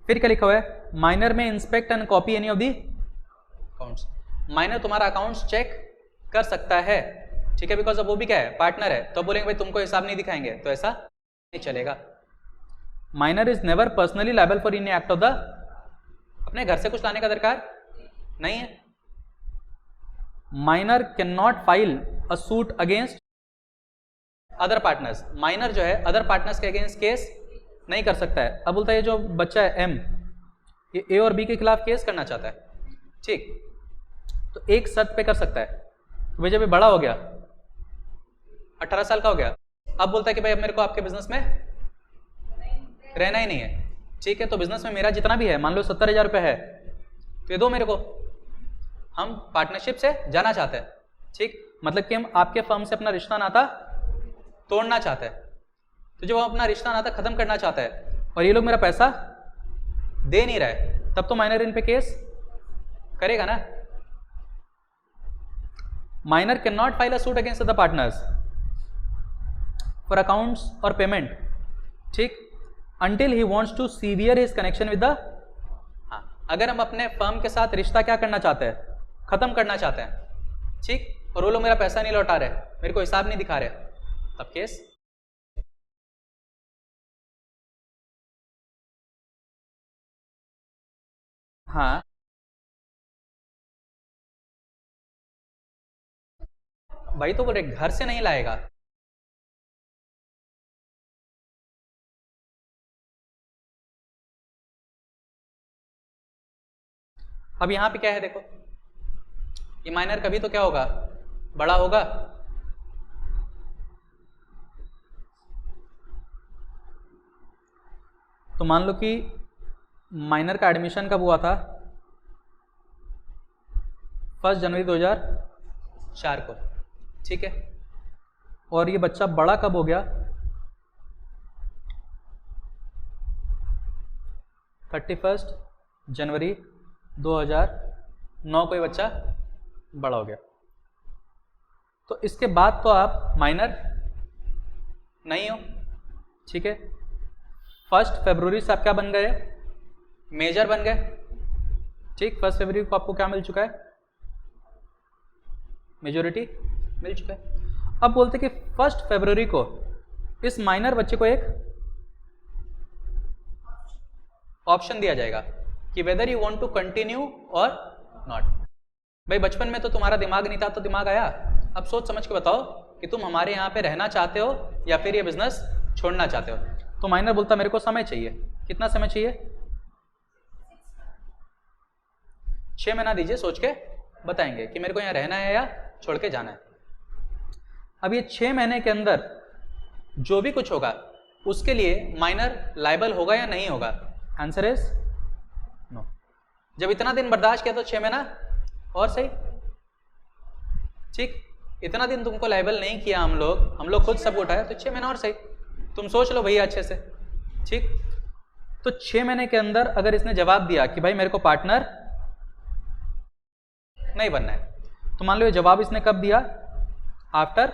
फिर क्या लिखा हुआ है? माइनर में inspect and copy any of the accounts. Minor तुम्हारा अकाउंट्स चेक कर सकता है, ठीक है, बिकॉज अब वो भी क्या है? पार्टनर है। तो बोलेंगे भाई तुमको हिसाब नहीं दिखाएंगे, तो ऐसा नहीं चलेगा। Minor is never personally liable for any act of the, अपने घर से कुछ लाने का दरकार नहीं है। Minor can not file a suit against other partners. Minor जो है अदर पार्टनर्स के अगेंस्ट केस नहीं कर सकता है। अब बोलता है ये जो बच्चा है एम, ये ए और बी के खिलाफ केस करना चाहता है, ठीक, तो एक शर्त पे कर सकता है कि भाई जब ये बड़ा हो गया, 18 साल का हो गया, अब बोलता है कि भाई अब मेरे को आपके बिजनेस में रहना ही नहीं है, ठीक है। तो बिजनेस में मेरा जितना भी है, मान लो 70,000 रुपये है, तो ये दो मेरे को, हम पार्टनरशिप से जाना चाहते हैं, ठीक। मतलब कि हम आपके फर्म से अपना रिश्ता नाता तोड़ना चाहते हैं। तो जब हम अपना रिश्ता नाता खत्म करना चाहता है और ये लोग मेरा पैसा दे नहीं रहे, तब तो माइनर इन पे केस करेगा ना। Minor can not file a suit against the partners for accounts और पेमेंट, ठीक, until he wants to sever his connection with the, हाँ, अगर हम अपने फर्म के साथ रिश्ता क्या करना चाहते हैं? खत्म करना चाहते हैं, ठीक, और वो लोग मेरा पैसा नहीं लौटा रहे, मेरे को हिसाब नहीं दिखा रहे, तब केस। हाँ, भाई तो बोले घर से नहीं लाएगा। अब यहां पे क्या है देखो, ये माइनर कभी तो क्या होगा? बड़ा होगा। तो मान लो कि माइनर का एडमिशन कब हुआ था? 1 जनवरी 2004 को, ठीक है। और ये बच्चा बड़ा कब हो गया? 31 जनवरी 2009 को ये बच्चा बड़ा हो गया। तो इसके बाद तो आप माइनर नहीं हो, ठीक है। 1 फरवरी से आप क्या बन गए? मेजर बन गए, ठीक। 1 फरवरी को आपको क्या मिल चुका है? मेजोरिटी मिल चुका है। अब बोलते कि 1 फरवरी को इस माइनर बच्चे को एक ऑप्शन दिया जाएगा कि whether you want to continue और नॉट। भाई बचपन में तो तुम्हारा दिमाग नहीं था, तो दिमाग आया, अब सोच समझ के बताओ कि तुम हमारे यहाँ पे रहना चाहते हो या फिर ये बिजनेस छोड़ना चाहते हो। तो माइनर बोलता मेरे को समय चाहिए। कितना समय चाहिए? 6 महीना दीजिए, सोच के बताएंगे कि मेरे को यहाँ रहना है या छोड़ के जाना है। अब ये 6 महीने के अंदर जो भी कुछ होगा उसके लिए माइनर लायबल होगा या नहीं होगा? Answer is no. जब इतना दिन बर्दाश्त किया तो 6 महीना और सही, ठीक। इतना दिन तुमको लायबल नहीं किया हम लोग खुद सब उठाया, तो 6 महीना और सही। तुम सोच लो भैया अच्छे से, ठीक। तो 6 महीने के अंदर अगर इसने जवाब दिया कि भाई मेरे को पार्टनर नहीं बनना है, तो मान लो ये जवाब इसने कब दिया? आफ्टर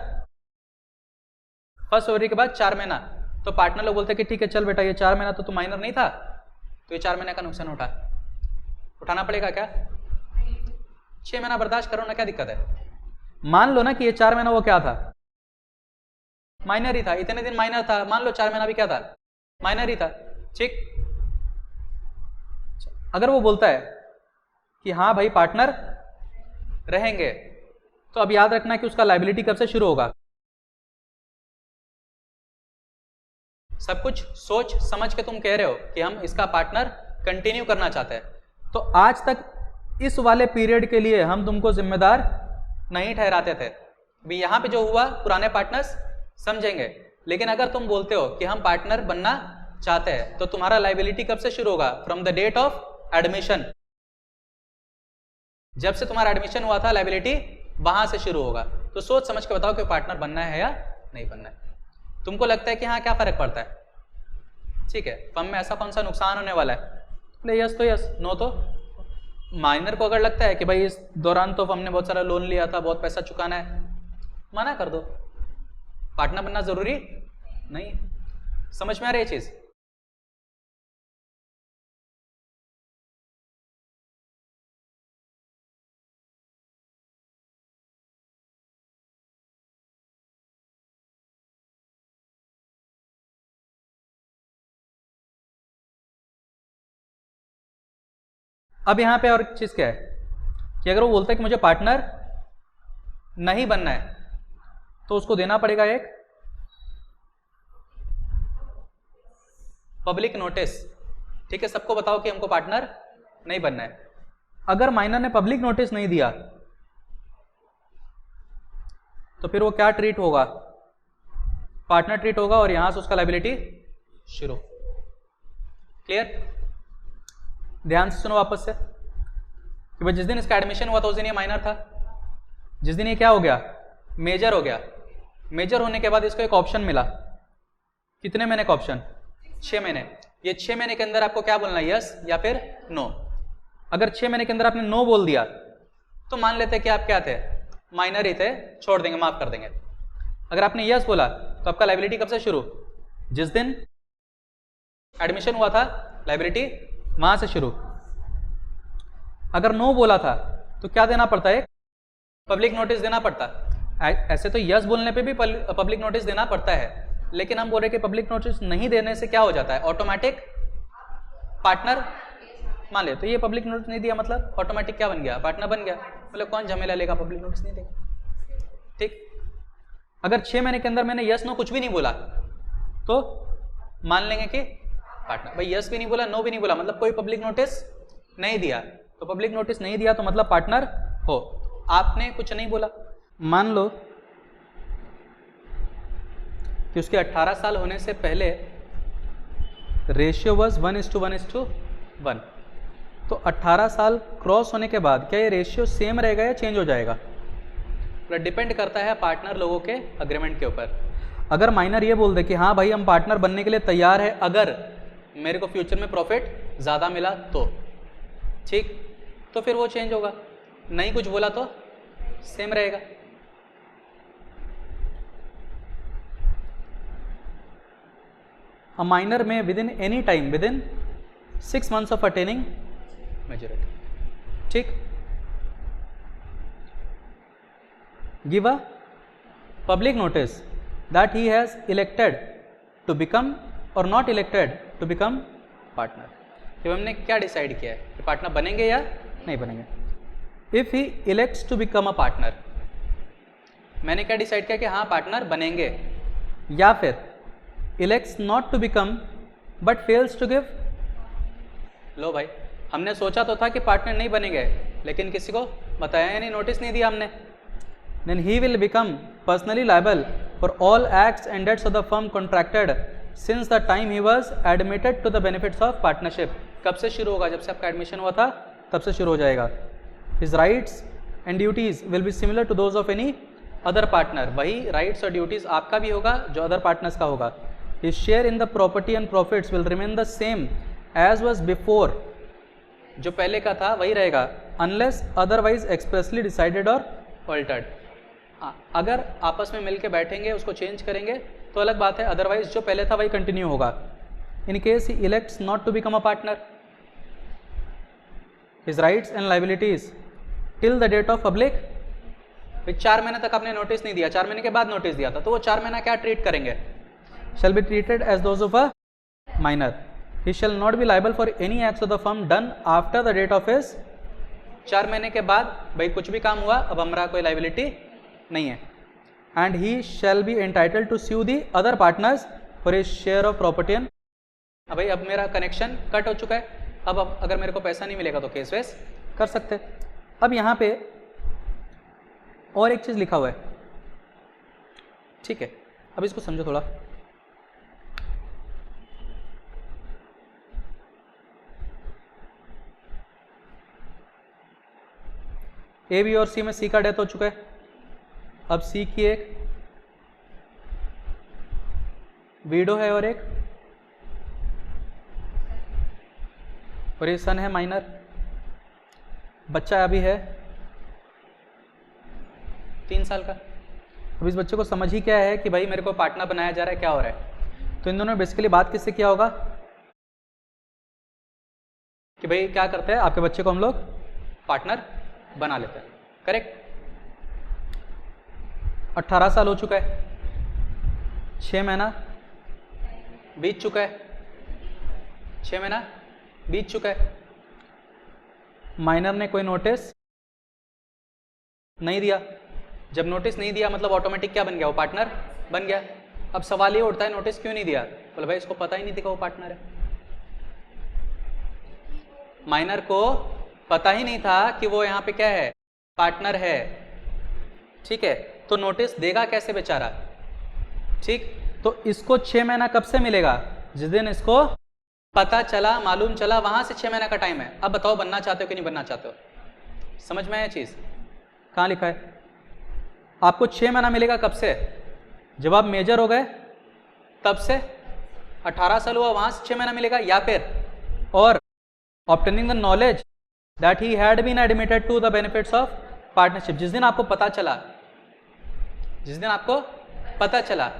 फर्स्ट फरवरी के बाद 4 महीना। तो पार्टनर लोग बोलते हैं कि ठीक है चल बेटा, ये 4 महीना तो तू माइनर नहीं था, तो ये 4 महीने का नुकसान उठाना पड़ेगा क्या? 6 महीना बर्दाश्त करो ना, क्या दिक्कत है? मान लो ना कि ये 4 महीना वो क्या था? माइनर ही था। इतने दिन माइनर था, मान लो 4 महीना भी क्या था? माइनर ही था, ठीक। अगर वो बोलता है कि हाँ भाई पार्टनर रहेंगे, तो अब याद रखना कि उसका लायबिलिटी कब से शुरू होगा? सब कुछ सोच समझ के तुम कह रहे हो कि हम इसका पार्टनर कंटिन्यू करना चाहते हैं, तो आज तक इस वाले पीरियड के लिए हम तुमको जिम्मेदार नहीं ठहराते थे। अभी यहाँ पे जो हुआ पुराने पार्टनर्स समझेंगे, लेकिन अगर तुम बोलते हो कि हम पार्टनर बनना चाहते हैं, तो तुम्हारा लायबिलिटी कब से शुरू होगा? From the date of admission. जब से तुम्हारा एडमिशन हुआ था लायबिलिटी वहां से शुरू होगा। तो सोच समझ के बताओ कि पार्टनर बनना है या नहीं बनना है। तुमको लगता है कि हाँ क्या फर्क पड़ता है, ठीक है, फर्म में ऐसा कौन सा नुकसान होने वाला है? बोले यस तो यस, नो तो। माइनर को अगर लगता है कि भाई इस दौरान तो हमने बहुत सारा लोन लिया था, बहुत पैसा चुकाना है, मना कर दो। पार्टनर बनना जरूरी नहीं। समझ में आ रही है चीज? अब यहां पे और चीज क्या है कि अगर वो बोलता है कि मुझे पार्टनर नहीं बनना है, तो उसको देना पड़ेगा एक पब्लिक नोटिस, ठीक है। सबको बताओ कि हमको पार्टनर नहीं बनना है। अगर माइनर ने पब्लिक नोटिस नहीं दिया तो फिर वो क्या ट्रीट होगा? पार्टनर ट्रीट होगा और यहां से उसका लायबिलिटी शुरू। क्लियर? ध्यान से सुनो वापस से कि भाई जिस दिन इसका एडमिशन हुआ था उस दिन ये माइनर था, जिस दिन ये क्या हो गया? मेजर हो गया। मेजर होने के बाद इसको एक ऑप्शन मिला। कितने महीने का ऑप्शन? 6 महीने। ये 6 महीने के अंदर आपको क्या बोलना है? यस या फिर नो। अगर 6 महीने के अंदर आपने नो बोल दिया तो मान लेते कि आप क्या थे? माइनर ही थे, छोड़ देंगे, माफ कर देंगे। अगर आपने यस बोला तो आपका लायबिलिटी कब से शुरू? जिस दिन एडमिशन हुआ था लायबिलिटी वहां से शुरू। अगर नो बोला था तो क्या देना पड़ता है? पब्लिक नोटिस देना पड़ता। ऐसे तो यस बोलने पे भी पब्लिक नोटिस देना पड़ता है, लेकिन हम बोल रहे कि पब्लिक नोटिस नहीं देने से क्या हो जाता है? ऑटोमेटिक पार्टनर मान ले। तो ये पब्लिक नोटिस नहीं दिया मतलब ऑटोमेटिक क्या बन गया? पार्टनर बन गया। मतलब कौन झमेला लेगा? पब्लिक नोटिस नहीं देगा, ठीक। अगर 6 महीने के अंदर मैंने यस नो कुछ भी नहीं बोला तो मान लेंगे कि पार्टनर। भाई यस भी नहीं बोला, नो भी नहीं बोला, मतलब कोई पब्लिक नोटिस नहीं दिया। तो पब्लिक नोटिस नहीं दिया तो मतलब पार्टनर हो। आपने कुछ नहीं बोला। मान लो कि उसके 18 साल होने से पहले रेशियो वाज 1:1:1, तो 18 साल क्रॉस होने के बाद क्या ये रेशियो सेम रहेगा या चेंज हो जाएगा? तो डिपेंड करता है पार्टनर लोगों के अग्रीमेंट के ऊपर। अगर माइनर ये बोल दे कि हाँ भाई हम पार्टनर बनने के लिए तैयार है, अगर मेरे को फ्यूचर में प्रॉफिट ज़्यादा मिला तो, ठीक, तो फिर वो चेंज होगा। नहीं कुछ बोला तो सेम रहेगा। A minor may within any time, within 6 months of attaining majority, ठीक, give a public notice that he has elected to become or not elected to become partner। कि हमने क्या डिसाइड किया है कि पार्टनर बनेंगे या नहीं बनेंगे। If he elects to become a partner, मैंने क्या डिसाइड किया कि हाँ पार्टनर बनेंगे, या फिर elects not to become but fails to give. लो भाई, हमने सोचा तो था कि पार्टनर नहीं बनेंगे, लेकिन किसी को बताया या नहीं, नोटिस नहीं दिया हमने। Then he will become personally liable for all acts and debts of the firm contracted since the time he was admitted to the benefits of partnership. कब से शुरू होगा? जब से आपका एडमिशन हुआ था तब से शुरू हो जाएगा। His rights and duties will be similar to those of any other partner. वही राइट्स और ड्यूटीज आपका भी होगा जो अदर पार्टनर्स का होगा। His share in the property and profits will remain the same as was before. जो पहले का था वही रहेगा, अनलेस अदरवाइज एक्सप्रेसली डिसाइडेड और ऑल्टर्ड। अगर आपस में मिलके बैठेंगे उसको चेंज करेंगे तो अलग बात है, अदरवाइज जो पहले था वही कंटिन्यू होगा। In case he elects not to become a partner, his rights and liabilities till the date of public. 4 महीने तक आपने नोटिस नहीं दिया, 4 महीने के बाद नोटिस दिया था, तो वो 4 महीना क्या ट्रीट करेंगे? Shall be treated as those of a minor. He shall not be liable for any acts of the firm done after the date of his। 4 महीने के बाद भाई कुछ भी काम हुआ, अब हमारा कोई लाइबिलिटी नहीं है। And he shall be entitled to sue the other partners for his share of property and। अब भाई अब मेरा कनेक्शन कट हो चुका है, अब अगर मेरे को पैसा नहीं मिलेगा तो केस वेस कर सकते। अब यहाँ पे और एक चीज़ लिखा हुआ है, ठीक है, अब इसको समझो थोड़ा। ए, बी और सी में सी का डेथ हो चुका है। अब सी की एक वीडो है और एक, और ये सन है माइनर। बच्चा अभी है 3 साल का। अब इस बच्चे को समझ ही क्या है कि भाई मेरे को पार्टनर बनाया जा रहा है, क्या हो रहा है। तो इन दोनों ने बेसिकली बात किससे किया होगा कि भाई क्या करते हैं, आपके बच्चे को हम लोग पार्टनर बना लेते हैं, करेक्ट। 18 साल हो चुका है, 6 महीना बीत चुका है, 6 महीना बीत चुका है। माइनर ने कोई नोटिस नहीं दिया। जब नोटिस नहीं दिया मतलब ऑटोमेटिक क्या बन गया, वो पार्टनर बन गया। अब सवाल ये उठता है नोटिस क्यों नहीं दिया? बोले भाई इसको पता ही नहीं था वो पार्टनर है। माइनर को पता ही नहीं था कि वो यहाँ पे क्या है, पार्टनर है, ठीक है। तो नोटिस देगा कैसे बेचारा, ठीक। तो इसको 6 महीना कब से मिलेगा? जिस दिन इसको पता चला, मालूम चला, वहां से 6 महीना का टाइम है। अब बताओ बनना चाहते हो कि नहीं बनना चाहते हो? समझ में आया चीज? कहाँ लिखा है? आपको 6 महीना मिलेगा कब से? जब आप मेजर हो गए तब से। 18 साल हुआ वहां से 6 महीना मिलेगा, या फिर और obtaining the knowledge that he had been admitted to the benefits of partnership. जिस दिन आपको पता चला, जिस दिन आपको पता चला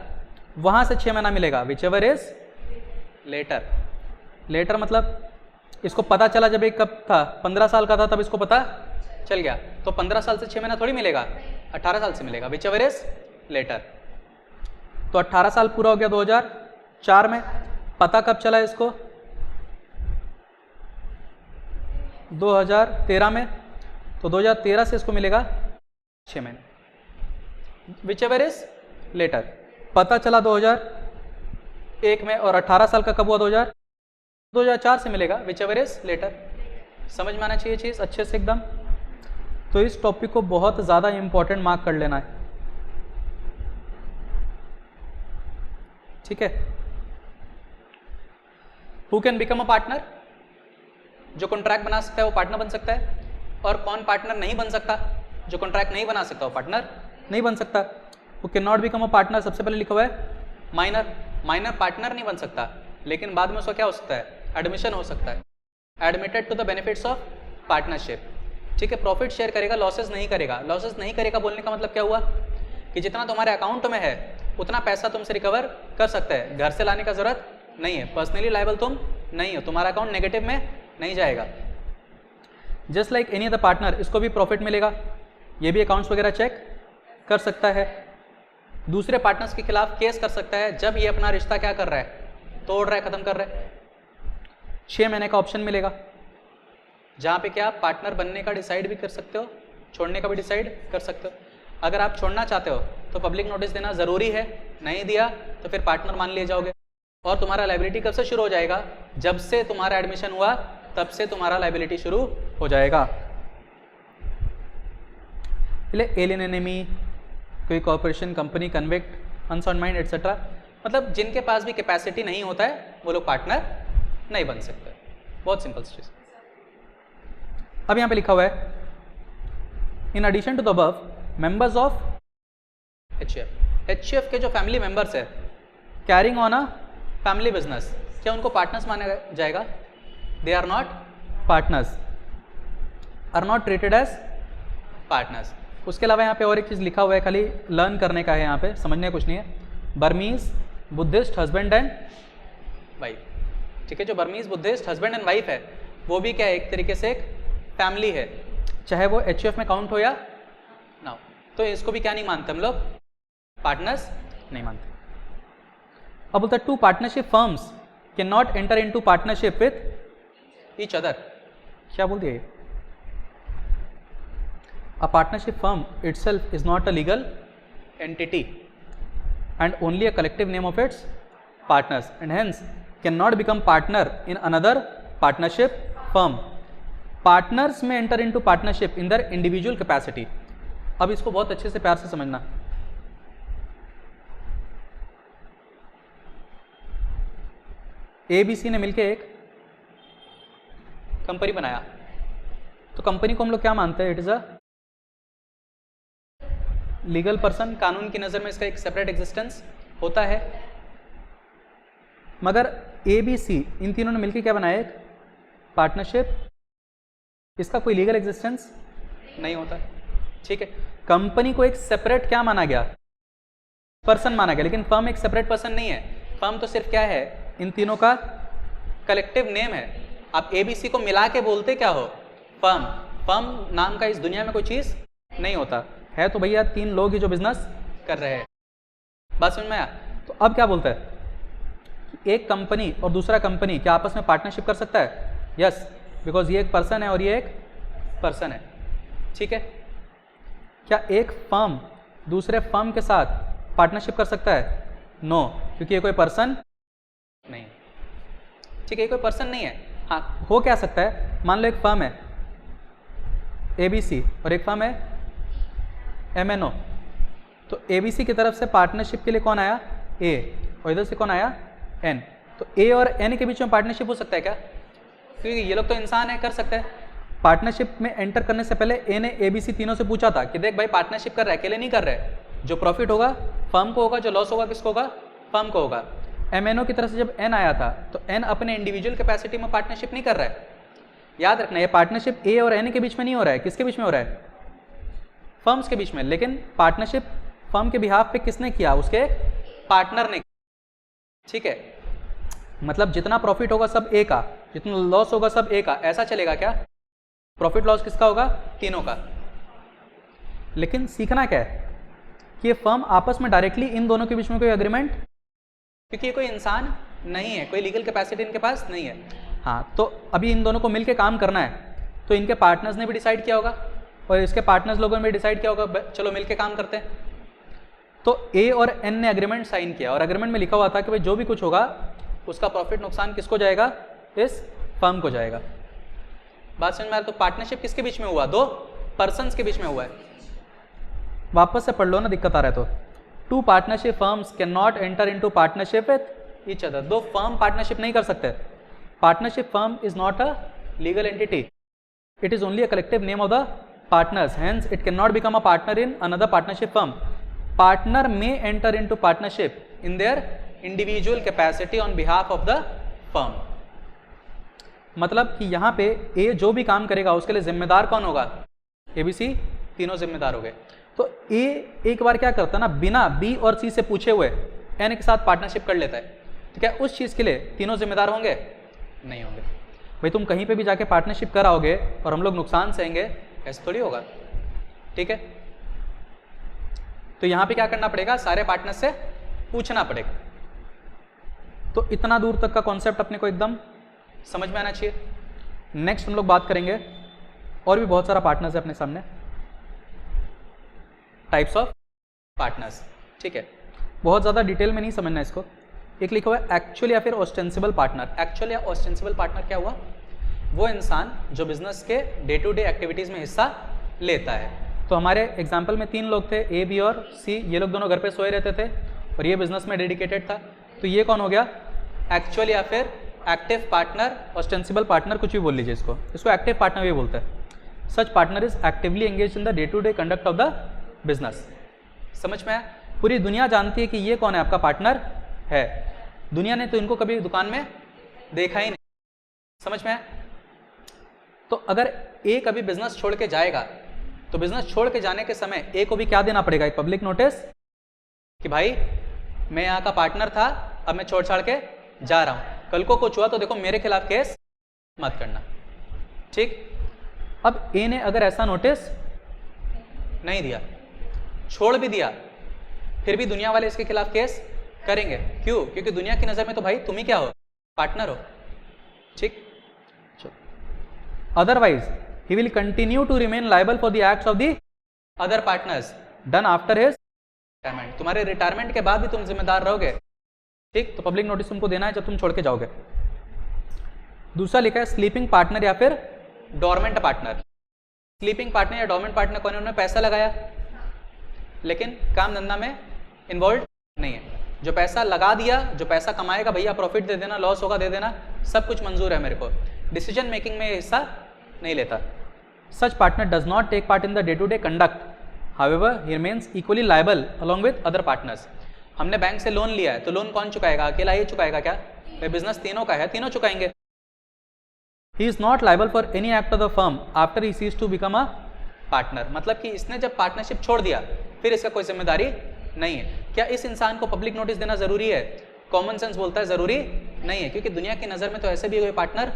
वहां से 6 महीना मिलेगा, whichever is later. Later मतलब इसको पता चला जब एक कब था, 15 साल का था तब इसको पता चल गया, तो 15 साल से 6 महीना थोड़ी मिलेगा, 18 साल से मिलेगा, विच एवर इज लेटर। तो 18 साल पूरा हो गया 2004 में। पता कब चला इसको? 2013 में। तो 2013 से इसको मिलेगा 6 महीने, विच एवर इज लेटर। पता चला 2001 में और 18 साल का कब हुआ? 2004 से मिलेगा, विच एवर इज लेटर। समझ में आना चाहिए चीज़ अच्छे से एकदम। तो इस टॉपिक को बहुत ज़्यादा इंपॉर्टेंट मार्क कर लेना है, ठीक है। Who can become a partner? जो कॉन्ट्रैक्ट बना सकता है वो पार्टनर बन सकता है। और कौन पार्टनर नहीं बन सकता? जो कॉन्ट्रैक्ट नहीं बना सकता वो पार्टनर नहीं बन सकता। वो can not become a partner, सबसे पहले लिखा हुआ है माइनर। माइनर पार्टनर नहीं बन सकता, लेकिन बाद में उसका क्या हो सकता है? एडमिशन हो सकता है, admitted to the benefits of partnership, ठीक है। प्रॉफिट शेयर करेगा, लॉसेस नहीं करेगा। लॉसेस नहीं करेगा बोलने का मतलब क्या हुआ कि जितना तुम्हारे अकाउंट में है उतना पैसा तुमसे रिकवर कर सकता है, घर से लाने का जरूरत नहीं है। पर्सनली लायबल तुम नहीं हो, तुम्हारा अकाउंट नेगेटिव में नहीं जाएगा। Just like any other partner, इसको भी प्रॉफिट मिलेगा, ये भी अकाउंट्स वगैरह चेक कर सकता है, दूसरे पार्टनर्स के खिलाफ केस कर सकता है जब ये अपना रिश्ता क्या कर रहा है, तोड़ रहा है, खत्म कर रहा है। 6 महीने का ऑप्शन मिलेगा जहाँ पे क्या पार्टनर बनने का डिसाइड भी कर सकते हो, छोड़ने का भी डिसाइड कर सकते हो। अगर आप छोड़ना चाहते हो तो पब्लिक नोटिस देना ज़रूरी है, नहीं दिया तो फिर पार्टनर मान लिए जाओगे। और तुम्हारा लाइबिलिटी कब से शुरू हो जाएगा? जब से तुम्हारा एडमिशन हुआ तब से तुम्हारा लाइबिलिटी शुरू हो जाएगा। एलियन एनिमी, कोई corporation, company, convict, unsound mind etcetera, मतलब जिनके पास भी कैपेसिटी नहीं होता है वो लोग पार्टनर नहीं बन सकते। बहुत सिंपल चीज। अब यहाँ पे लिखा हुआ है in addition to the above members of HUF के जो फैमिली मेंबर्स है carrying on a family business, क्या उनको पार्टनर्स माना जाएगा? They are not partners, are not treated as partners. उसके अलावा यहाँ पे और एक चीज़ लिखा हुआ है, खाली लर्न करने का है, यहाँ पे समझने कुछ नहीं है। Burmese Buddhist husband and wife, ठीक है, जो Burmese Buddhist husband and wife है वो भी क्या है, एक तरीके से एक फैमिली है, चाहे वो HUF में काउंट हो या ना हो। तो इसको भी क्या नहीं मानते हम लोग? पार्टनर्स नहीं मानते। अब बोलता है two partnership firms can not enter into partnership with each other. क्या बोल दिया? A partnership firm itself is not a legal entity and only a collective name of its partners and hence cannot become partner in another partnership firm. Partners may enter into partnership in their individual capacity. अब इसको बहुत अच्छे से प्यार से समझना। ABC ने मिलके एक कंपनी बनाया, तो कंपनी को हम लोग क्या मानते हैं? It is a legal person, कानून की नज़र में इसका एक सेपरेट एग्जिस्टेंस होता है। मगर ABC इन तीनों ने मिलकर क्या बनाया? एक पार्टनरशिप, इसका कोई लीगल एग्जिस्टेंस नहीं होता, ठीक है। कंपनी को एक सेपरेट क्या माना गया? पर्सन माना गया, लेकिन फर्म एक सेपरेट पर्सन नहीं है। फर्म तो सिर्फ क्या है? इन तीनों का कलेक्टिव नेम है। आप ABC को मिला के बोलते क्या हो? फर्म। फर्म नाम का इस दुनिया में कोई चीज़ नहीं होता है, तो भैया तीन लोग ही जो बिजनेस कर रहे हैं। बात समझ में आया? तो अब क्या बोलता है कि एक कंपनी और दूसरा कंपनी क्या आपस में पार्टनरशिप कर सकता है? यस, बिकॉज ये एक पर्सन है और ये एक पर्सन है, ठीक है। क्या एक फर्म दूसरे फर्म के साथ पार्टनरशिप कर सकता है? नो, क्योंकि ये कोई पर्सन नहीं, ठीक है, ये कोई पर्सन नहीं है। हाँ, हो क्या सकता है? मान लो एक फर्म है ABC और एक फर्म है MNO, तो ABC की तरफ से पार्टनरशिप के लिए कौन आया? A, और इधर से कौन आया? N। तो A और N के बीच में पार्टनरशिप हो सकता है क्या? क्योंकि ये लोग तो इंसान है, कर सकते हैं। पार्टनरशिप में एंटर करने से पहले A ने ABC तीनों से पूछा था कि देख भाई पार्टनरशिप कर रहा है, अकेले नहीं कर रहा है, जो प्रॉफिट होगा फर्म को होगा, जो लॉस होगा किसको होगा? फर्म को होगा। MNO की तरफ से जब N आया था तो N अपने इंडिविजुअल कैपेसिटी में पार्टनरशिप नहीं कर रहा है। याद रखना, ये पार्टनरशिप A और N के बीच में नहीं हो रहा है, किसके बीच में हो रहा है? फर्म्स के बीच में। लेकिन पार्टनरशिप फर्म के बिहाफ पे किसने किया? उसके पार्टनर ने, ठीक है। मतलब जितना प्रॉफिट होगा सब A का, जितना लॉस होगा सब A का, ऐसा चलेगा क्या? प्रॉफिट लॉस किसका होगा? तीनों का। लेकिन सीखना क्या है कि ये फर्म आपस में डायरेक्टली इन दोनों के बीच में कोई एग्रीमेंट, क्योंकि ये कोई इंसान नहीं है, कोई लीगल कैपेसिटी इनके पास नहीं है। हाँ, तो अभी इन दोनों को मिलके काम करना है, तो इनके पार्टनर्स ने भी डिसाइड किया होगा और इसके पार्टनर्स लोगों ने भी डिसाइड किया होगा चलो मिलके काम करते हैं। तो A और N ने एग्रीमेंट साइन किया और एग्रीमेंट में लिखा हुआ था कि भाई जो भी कुछ होगा उसका प्रॉफिट नुकसान किसको जाएगा? इस फर्म को जाएगा। बात समझ में आ रहा? तो पार्टनरशिप किसके बीच में हुआ? दो पर्सन्स के बीच में हुआ है। वापस से पढ़ लो ना, दिक्कत आ रहा है तो। Two partnership firms can not enter into partnership with each other. दो फर्म पार्टनरशिप नहीं कर सकते। Partnership firm is not a legal entity, it is only a collective name of the partners, hence it cannot become a partner in another partnership firm. Partner may enter into partnership in their individual capacity on behalf of the firm. मतलब कि यहाँ पे A जो भी काम करेगा उसके लिए जिम्मेदार कौन होगा? ABC तीनों जिम्मेदार हो गए। तो A एक बार क्या करता है ना, बिना B और C से पूछे हुए N के साथ पार्टनरशिप कर लेता है, तो क्या उस चीज़ के लिए तीनों जिम्मेदार होंगे? नहीं होंगे। भाई तुम कहीं पे भी जाके पार्टनरशिप कराओगे और हम लोग नुकसान सहेंगे, ऐसा थोड़ी होगा, ठीक है। तो यहां पे क्या करना पड़ेगा? सारे पार्टनर से पूछना पड़ेगा। तो इतना दूर तक का कॉन्सेप्ट अपने को एकदम समझ में आना चाहिए। नेक्स्ट हम लोग बात करेंगे, और भी बहुत सारा पार्टनर्स है अपने सामने। Types of partners. ठीक है, बहुत ज़्यादा डिटेल में नहीं समझना इसको। एक लिखा हुआ है एक्चुअल या फिर ऑस्टेंसिबल पार्टनर। एक्चुअल या ऑस्टेंसिबल पार्टनर क्या हुआ? वो इंसान जो बिजनेस के डे टू डे एक्टिविटीज़ में हिस्सा लेता है। तो हमारे एग्जाम्पल में 3 लोग थे, ए, बी और सी। ये लोग दोनों घर पे सोए रहते थे और ये बिजनेस में डेडिकेटेड था। तो ये कौन हो गया? एक्चुअल या फिर एक्टिव पार्टनर, ऑस्टेंसिबल पार्टनर, कुछ भी बोल लीजिए इसको। इसको एक्टिव पार्टनर भी बोलते हैं। Such partner is actively engage in the day to day conduct of the business. समझ में आया? पूरी दुनिया जानती है कि ये कौन है, आपका पार्टनर है। दुनिया ने तो इनको कभी दुकान में देखा ही नहीं। समझ में आया? तो अगर ए कभी बिजनेस छोड़ के जाएगा तो बिजनेस छोड़ के जाने के समय ए को भी क्या देना पड़ेगा? एक पब्लिक नोटिस कि भाई मैं यहाँ का पार्टनर था, अब मैं छोड़ छाड़ के जा रहा हूँ, कल को कुछ हुआ तो देखो मेरे खिलाफ केस मत करना। ठीक, अब ए ने अगर ऐसा नोटिस नहीं दिया, छोड़ भी दिया, फिर भी दुनिया वाले इसके खिलाफ केस करेंगे। क्यों? क्योंकि दुनिया की नज़र में तो भाई तुम ही क्या हो? पार्टनर हो। ठीक, otherwise he will continue to remain liable for the acts of the other partners done after his retirement. तुम्हारे रिटायरमेंट के बाद भी तुम जिम्मेदार रहोगे। ठीक, तो पब्लिक नोटिस तुमको देना है जब तुम छोड़ के जाओगे। दूसरा लिखा है स्लीपिंग पार्टनर या फिर डोरमेंट पार्टनर। स्लीपिंग पार्टनर या डोरमेंट पार्टनर कौन है? उन्होंने पैसा लगाया लेकिन काम धंधा में इन्वॉल्व नहीं है। जो पैसा लगा दिया, जो पैसा कमाएगा, भैया प्रॉफिट दे देना, लॉस होगा दे देना, सब कुछ मंजूर है मेरे को, डिसीजन मेकिंग में हिस्सा नहीं लेता। Such partner does not take part in the day to day conduct, however he remains equally liable along with other partners. हमने बैंक से लोन लिया है तो लोन कौन चुकाएगा? अकेला ही चुकाएगा क्या? बिजनेस तीनों का है, तीनों चुकाएंगे। He is not liable for any act of the firm after he ceases to become a partner. मतलब कि इसने जब पार्टनरशिप छोड़ दिया फिर इसका कोई जिम्मेदारी नहीं है। क्या इस इंसान को पब्लिक नोटिस देना जरूरी है? कॉमन सेंस बोलता है जरूरी नहीं है, क्योंकि दुनिया की नज़र में तो ऐसे भी कोई पार्टनर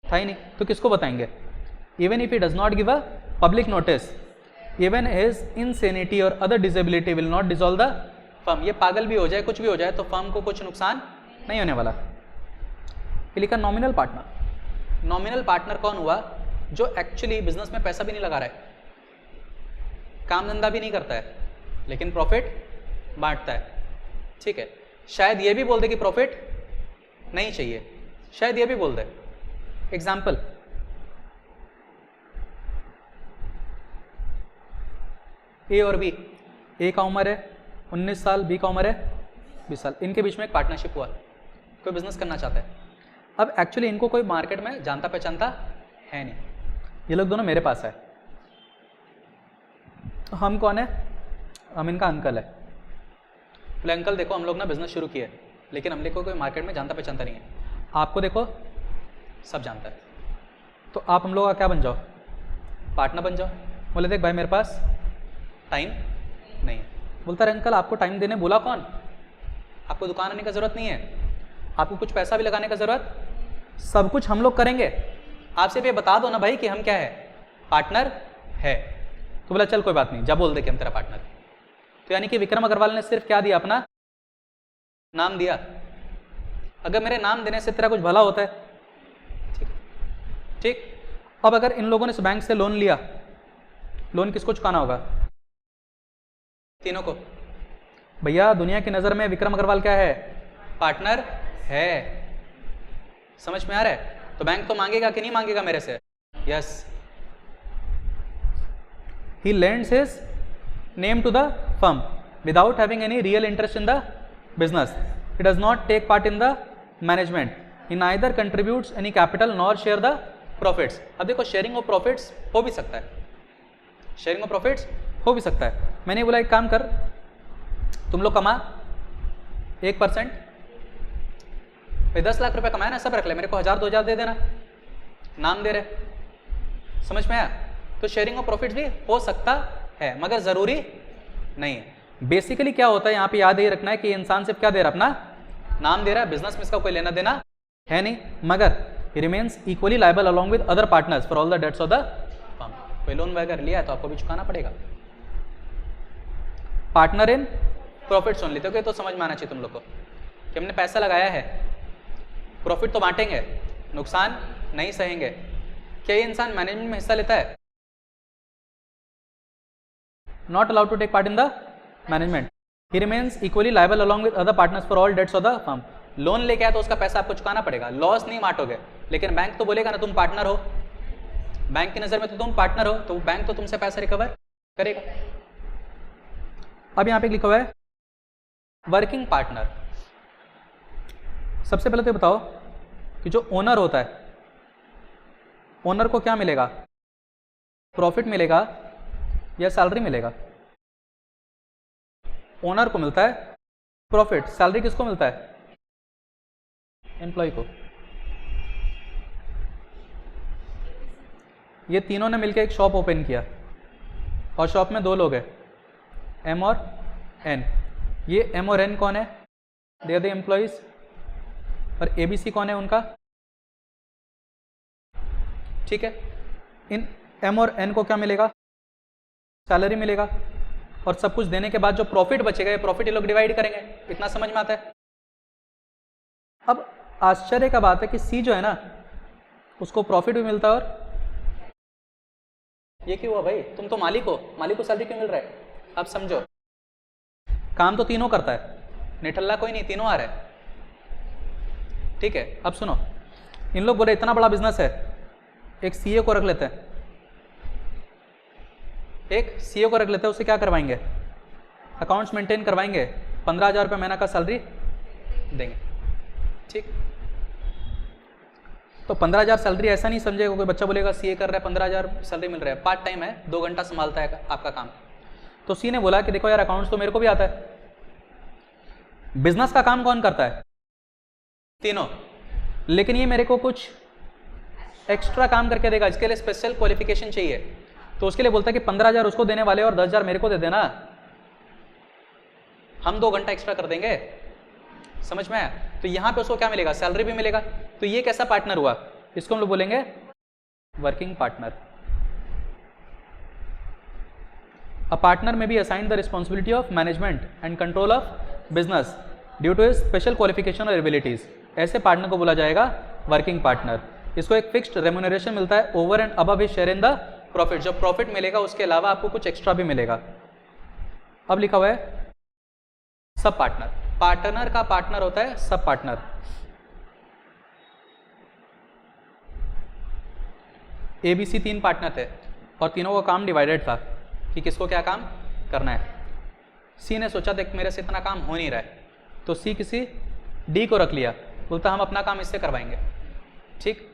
था ही नहीं, तो किसको बताएंगे? Even if he does not give a public notice, even his insanity or other disability will not dissolve the firm. ये पागल भी हो जाए, कुछ भी हो जाए, तो फर्म को कुछ नुकसान नहीं होने वाला। ये लिखा नॉमिनल पार्टनर। नॉमिनल पार्टनर कौन हुआ? जो एक्चुअली बिजनेस में पैसा भी नहीं लगा रहा है, काम धंधा भी नहीं करता है, लेकिन प्रॉफिट बांटता है। ठीक है, शायद ये भी बोल दे कि प्रॉफिट नहीं चाहिए, शायद ये भी बोल दे। एग्जाम्पल, ए और बी, ए का उम्र है 19 साल, बी का उम्र है 20 साल। इनके बीच में एक पार्टनरशिप हुआ, कोई बिजनेस करना चाहता है। अब एक्चुअली इनको कोई मार्केट में जानता पहचानता है नहीं, ये लोग दोनों मेरे पास है। तो हम कौन है? हम इनका अंकल है। बोले अंकल देखो हम लोग ना बिजनेस शुरू किए, लेकिन हमने को कोई मार्केट में जानता पहचानता नहीं है। आपको देखो सब जानता है, तो आप हम लोग का क्या बन जाओ? पार्टनर बन जाओ। बोले देख भाई मेरे पास टाइम नहीं है। बोलता रहे अंकल आपको टाइम देने बोला कौन? आपको दुकान आने का ज़रूरत नहीं है, आपको कुछ पैसा भी लगाने का ज़रूरत, सब कुछ हम लोग करेंगे। आप सिर्फ ये बता दो ना भाई कि हम क्या है, पार्टनर है। तो बोला चल कोई बात नहीं, जा बोल दे कि हम तेरा पार्टनर। तो यानी कि विक्रम अग्रवाल ने सिर्फ क्या दिया? अपना नाम दिया। अगर मेरे नाम देने से तेरा कुछ भला होता है, ठीक ठीक। अब अगर इन लोगों ने इस बैंक से लोन लिया, लोन किसको चुकाना होगा? तीनों को। भैया दुनिया की नज़र में विक्रम अग्रवाल क्या है? पार्टनर है। समझ में आ रहा है? तो बैंक तो मांगेगा कि नहीं मांगेगा मेरे से? Yes. He lends his name to the firm without having any real interest in the business. He does not take part in the management. He neither contributes any capital nor share the profits. अब देखो sharing of profits हो भी सकता है, sharing of profits हो भी सकता है। मैंने बोला एक काम कर, तुम लोग कमा 1%, भाई 10 लाख रुपए कमाया ना, सब रख ले, मेरे को 1000-2000 दे देना, नाम दे रहे। समझ में आया? तो शेयरिंग ऑफ प्रॉफिट्स भी हो सकता है, मगर जरूरी नहीं है। बेसिकली क्या होता है यहाँ पे याद ये रखना है कि इंसान सिर्फ क्या दे रहा है? अपना नाम दे रहा है, बिजनेस में इसका कोई लेना देना है नहीं, मगर he remains equally liable along with other partners for all the debts of the firm. कोई लोन वगैरह लिया है तो आपको भी चुकाना पड़ेगा। पार्टनर इन प्रॉफिट्स ओनली, तो तो समझ में आना चाहिए तुम लोग को कि हमने पैसा लगाया है, प्रॉफिट तो बांटेंगे, नुकसान नहीं सहेंगे। क्या ये इंसान मैनेजमेंट में हिस्सा लेता है? not allowed to take part in the management. He remains equally liable along with other partners for all debts of the firm. Loan लेके आया तो उसका पैसा आपको चुकाना पड़ेगा, लॉस नहीं माटोगे, लेकिन बैंक तो बोलेगा ना तुम पार्टनर हो, बैंक की नजर में तो तुम पार्टनर हो, तो बैंक तो तुमसे पैसा रिकवर करेगा। अब यहां पे लिखा हुआ है वर्किंग पार्टनर। सबसे पहले तो बताओ कि जो ओनर होता है, ओनर को क्या मिलेगा, प्रॉफिट मिलेगा या सैलरी मिलेगा? ओनर को मिलता है प्रॉफिट, सैलरी किसको मिलता है? एम्प्लॉय को। ये तीनों ने मिलकर एक शॉप ओपन किया और शॉप में 2 लोग हैं, एम और एन। ये एम और एन कौन है? They are the employees. और एबीसी कौन है उनका? ठीक है, इन एम और एन को क्या मिलेगा? सैलरी मिलेगा, और सब कुछ देने के बाद जो प्रॉफिट बचेगा ये प्रॉफिट ये लोग डिवाइड करेंगे। इतना समझ में आता है? अब आश्चर्य का बात है कि सी जो है ना उसको प्रॉफिट भी मिलता है, और ये क्यों हुआ भाई? तुम तो मालिक हो, मालिक को सैलरी क्यों मिल रहा है? अब समझो, काम तो तीनों करता है, निठल्ला कोई नहीं, तीनों आ रहा है। ठीक है, अब सुनो, इन लोग बोले इतना बड़ा बिजनेस है, एक सीए को रख लेते हैं, एक सीए को रख लेते हैं, उससे क्या करवाएंगे? अकाउंट्स मेंटेन करवाएंगे, 15,000 रुपये महीना का सैलरी देंगे। ठीक, तो 15,000 सैलरी ऐसा नहीं समझेगा कोई बच्चा बोलेगा सीए कर रहा है 15,000 सैलरी मिल रहा है, पार्ट टाइम है, 2 घंटा संभालता है आपका काम। तो सी ने बोला कि देखो यार अकाउंट्स तो मेरे को भी आता है, बिजनेस का काम कौन करता है? तीनों, लेकिन ये मेरे को कुछ एक्स्ट्रा काम करके देगा, इसके लिए स्पेशल क्वालिफिकेशन चाहिए। तो उसके लिए बोलता है कि 15,000 उसको देने वाले और 10,000 मेरे को दे देना, हम 2 घंटा एक्स्ट्रा कर देंगे। समझ में आया? तो यहां पे उसको क्या मिलेगा? सैलरी भी मिलेगा। तो ये कैसा पार्टनर हुआ? इसको हम लोग बोलेंगे working partner. A partner may be assigned the responsibility of management and control of business due to his special qualification और एबिलिटीज। ऐसे पार्टनर को बोला जाएगा वर्किंग पार्टनर। इसको एक फिक्स्ड रेम्यूनरेशन मिलता है over and above his share in the profit. जब प्रॉफिट मिलेगा उसके अलावा आपको कुछ एक्स्ट्रा भी मिलेगा। अब लिखा हुआ है सब पार्टनर। पार्टनर का पार्टनर होता है सब पार्टनर। एबीसी 3 पार्टनर थे और तीनों का काम डिवाइडेड था कि किसको क्या काम करना है। सी ने सोचा देख मेरे से इतना काम हो नहीं रहा है, तो सी किसी डी को रख लिया, बोलता हम अपना काम इससे करवाएंगे। ठीक,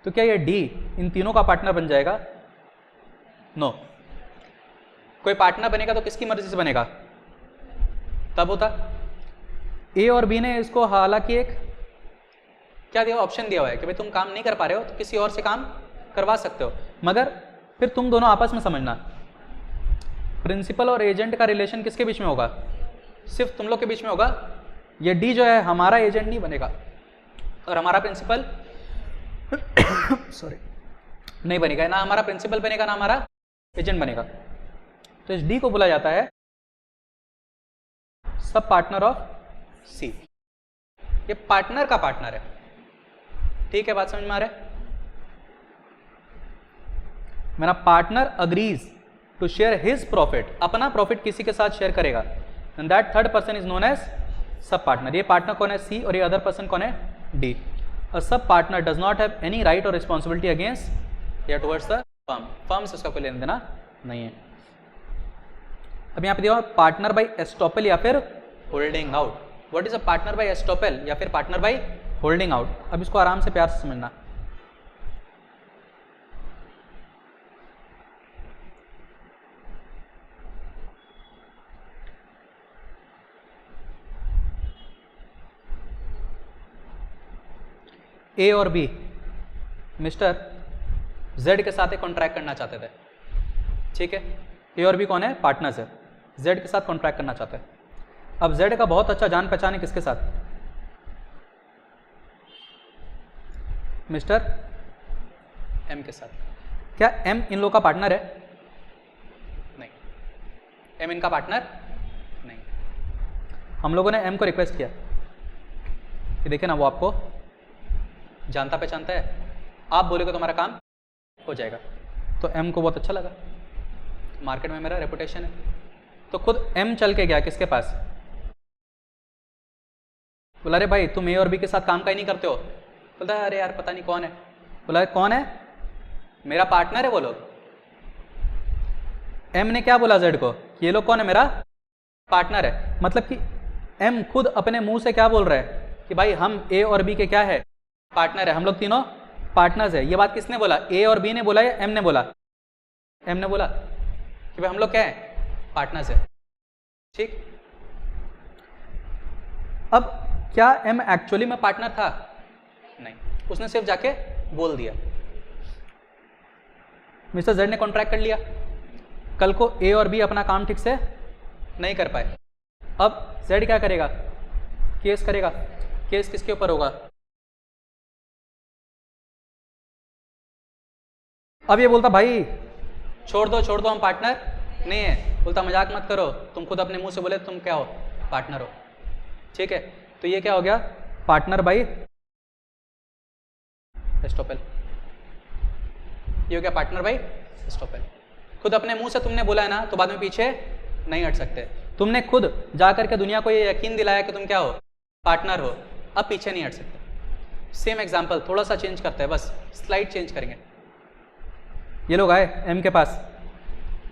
तो क्या ये डी इन तीनों का पार्टनर बन जाएगा? नो। कोई पार्टनर बनेगा तो किसकी मर्जी से बनेगा? तब होता ए और बी ने इसको हालांकि एक क्या दिया, ऑप्शन दिया हुआ है कि भाई तुम काम नहीं कर पा रहे हो तो किसी और से काम करवा सकते हो, मगर फिर तुम दोनों आपस में समझना प्रिंसिपल और एजेंट का रिलेशन किसके बीच में होगा? सिर्फ तुम लोग के बीच में होगा। ये डी जो है हमारा एजेंट नहीं बनेगा और हमारा प्रिंसिपल सॉरी नहीं बनेगा, ना हमारा प्रिंसिपल बनेगा ना हमारा एजेंट बनेगा। तो इस डी को बोला जाता है सब पार्टनर ऑफ सी। ये पार्टनर का पार्टनर है। ठीक है, बात समझ में आ रहा है? मेरा partner agrees to share his profit, अपना प्रॉफिट किसी के साथ शेयर करेगा, and that third person is known as sub partner. ये पार्टनर कौन है? सी, और ये अदर पर्सन कौन है? D. A sub partner does not have any right और रिस्पॉन्सिबिलिटी अगेंस्ट या टुवर्ड्स द फर्म। फर्म से उसका कोई लेना देना नहीं है। अब यहाँ पे देखो पार्टनर बाय एस्टॉपल या फिर holding out. What is a partner by estoppel या फिर पार्टनर बाय होल्डिंग आउट? अब इसको आराम से प्यार से समझना। ए और बी मिस्टर जेड के साथ एक कॉन्ट्रैक्ट करना चाहते थे। ठीक है, ए और बी कौन है? पार्टनर्स है, जेड के साथ कॉन्ट्रैक्ट करना चाहते हैं। अब जेड का बहुत अच्छा जान पहचान है किसके साथ? मिस्टर एम के साथ। क्या एम इन लोग का पार्टनर है? नहीं, एम इनका पार्टनर नहीं। हम लोगों ने एम को रिक्वेस्ट किया कि देखिए ना वो आपको जानता पहचानता है, आप बोलेगे तो हमारा काम हो जाएगा। तो एम को बहुत अच्छा लगा, मार्केट में मेरा रेपुटेशन है, तो खुद M चल के गया किसके पास, बोला अरे भाई तुम ए और बी के साथ काम का ही नहीं करते हो, बोलता है अरे यार पता नहीं कौन है, बोला कौन है, मेरा पार्टनर है वो लोग। एम ने क्या बोला जेड को, ये लोग कौन है, मेरा पार्टनर है। मतलब कि एम खुद अपने मुंह से क्या बोल रहा है कि भाई हम ए और बी के क्या है, पार्टनर है, हम लोग तीनों पार्टनर्स है। ये बात किसने बोला, ए और बी ने बोला या एम ने बोला, एम ने बोला कि भाई हम लोग क्या है, पार्टनर्स है। ठीक, अब क्या एम एक्चुअली में पार्टनर था, नहीं, उसने सिर्फ जाके बोल दिया। मिस्टर जेड ने कॉन्ट्रैक्ट कर लिया, कल को ए और बी अपना काम ठीक से नहीं कर पाए, अब जेड क्या करेगा, केस करेगा। केस किसके ऊपर होगा, अब ये बोलता भाई छोड़ दो हम पार्टनर नहीं है, बोलता मजाक मत करो, तुम खुद अपने मुंह से बोले तुम क्या हो, पार्टनर हो। ठीक है, तो ये क्या हो गया, पार्टनर बाई एस्टोपेल, ये हो गया पार्टनर बाई एस्टोपेल। खुद अपने मुंह से तुमने बोला है ना, तो बाद में पीछे नहीं हट सकते। तुमने खुद जाकर के दुनिया को ये यकीन दिलाया कि तुम क्या हो, पार्टनर हो, अब पीछे नहीं हट सकते। सेम एग्जांपल थोड़ा सा चेंज करते हैं, बस स्लाइड चेंज करेंगे। ये लोग आए एम के पास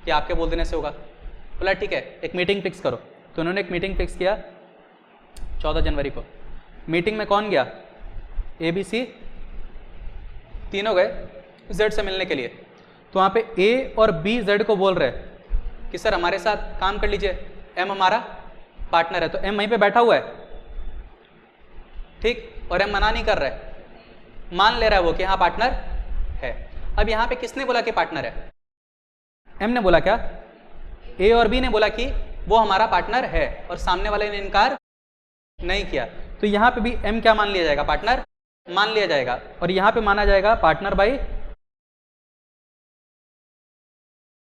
कि आपके बोल देने से होगा, बोला ठीक है एक मीटिंग फिक्स करो। तो उन्होंने एक मीटिंग फिक्स किया 14 जनवरी को। मीटिंग में कौन गया, ए बी सी तीनों गए जेड से मिलने के लिए। तो वहाँ पे ए और बी जेड को बोल रहे कि सर हमारे साथ काम कर लीजिए, एम हमारा पार्टनर है। तो एम वहीं पे बैठा हुआ है, ठीक, और एम मना नहीं कर रहा है, मान ले रहा है वो कि हाँ पार्टनर है। अब यहाँ पे किसने बोला कि पार्टनर है, एम ने बोला क्या, ए और बी ने बोला कि वो हमारा पार्टनर है, और सामने वाले ने इनकार नहीं किया। तो यहाँ पे भी एम क्या मान लिया जाएगा, पार्टनर मान लिया जाएगा, और यहाँ पे माना जाएगा पार्टनर बाई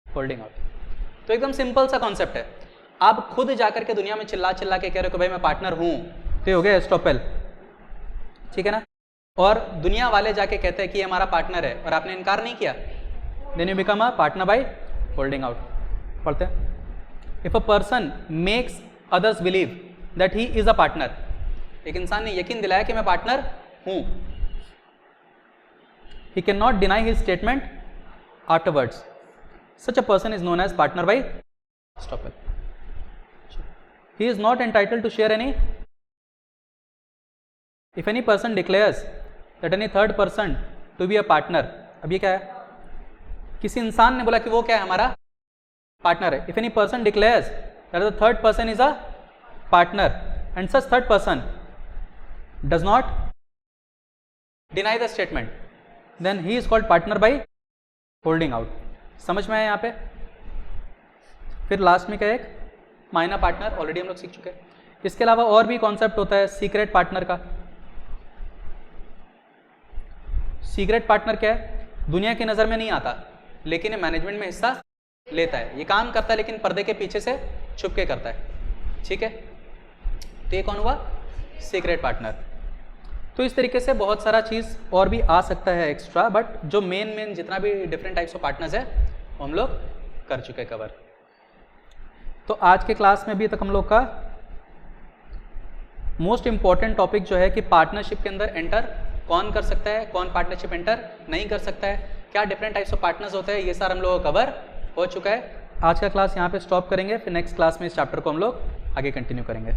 होल्डिंग आउट। तो एकदम सिंपल सा कॉन्सेप्ट है। आप खुद जाकर के दुनिया में चिल्ला चिल्ला के कह रहे हो कि भाई मैं पार्टनर हूं, तो ये हो गया एस्टोपेल, ठीक है ना। और दुनिया वाले जाके कहते हैं कि ये हमारा पार्टनर है और आपने इनकार नहीं किया, then you become a partner by holding out. पढ़ते हैं, if a person makes others believe that he is a partner, एक इंसान ने यकीन दिलाया कि मैं पार्टनर हूं, he can not deny his statement afterwards, such a person is known as partner by estoppel. He is not entitled to share any, if any person declares that any third person to be a partner, अब ये क्या है, किसी इंसान ने बोला कि वो क्या है, हमारा पार्टनर है। If any person declares that the third person is a partner and such third person does not deny the statement, then he is called partner by holding out. समझ में आया यहाँ पे। फिर लास्ट में क्या है, एक माइनर पार्टनर, ऑलरेडी हम लोग सीख चुके हैं। इसके अलावा और भी कॉन्सेप्ट होता है सीक्रेट पार्टनर का। सीक्रेट पार्टनर क्या है, दुनिया की नज़र में नहीं आता लेकिन मैनेजमेंट में हिस्सा लेता है, ये काम करता है लेकिन पर्दे के पीछे से छुप के करता है, ठीक है। तो ये कौन हुआ, सीक्रेट पार्टनर। तो इस तरीके से बहुत सारा चीज़ और भी आ सकता है एक्स्ट्रा, बट जो मेन जितना भी डिफरेंट टाइप्स ऑफ पार्टनर्स है वो हम लोग कर चुके कवर। तो आज के क्लास में भी तक हम लोग का मोस्ट इम्पॉर्टेंट टॉपिक जो है कि पार्टनरशिप के अंदर एंटर कौन कर सकता है, कौन पार्टनरशिप एंटर नहीं कर सकता है, क्या डिफरेंट टाइप्स ऑफ पार्टनर्स होते हैं, ये सारा हम लोग कवर हो चुका है। आज का क्लास यहाँ पे स्टॉप करेंगे, फिर नेक्स्ट क्लास में इस चैप्टर को हम लोग आगे कंटिन्यू करेंगे।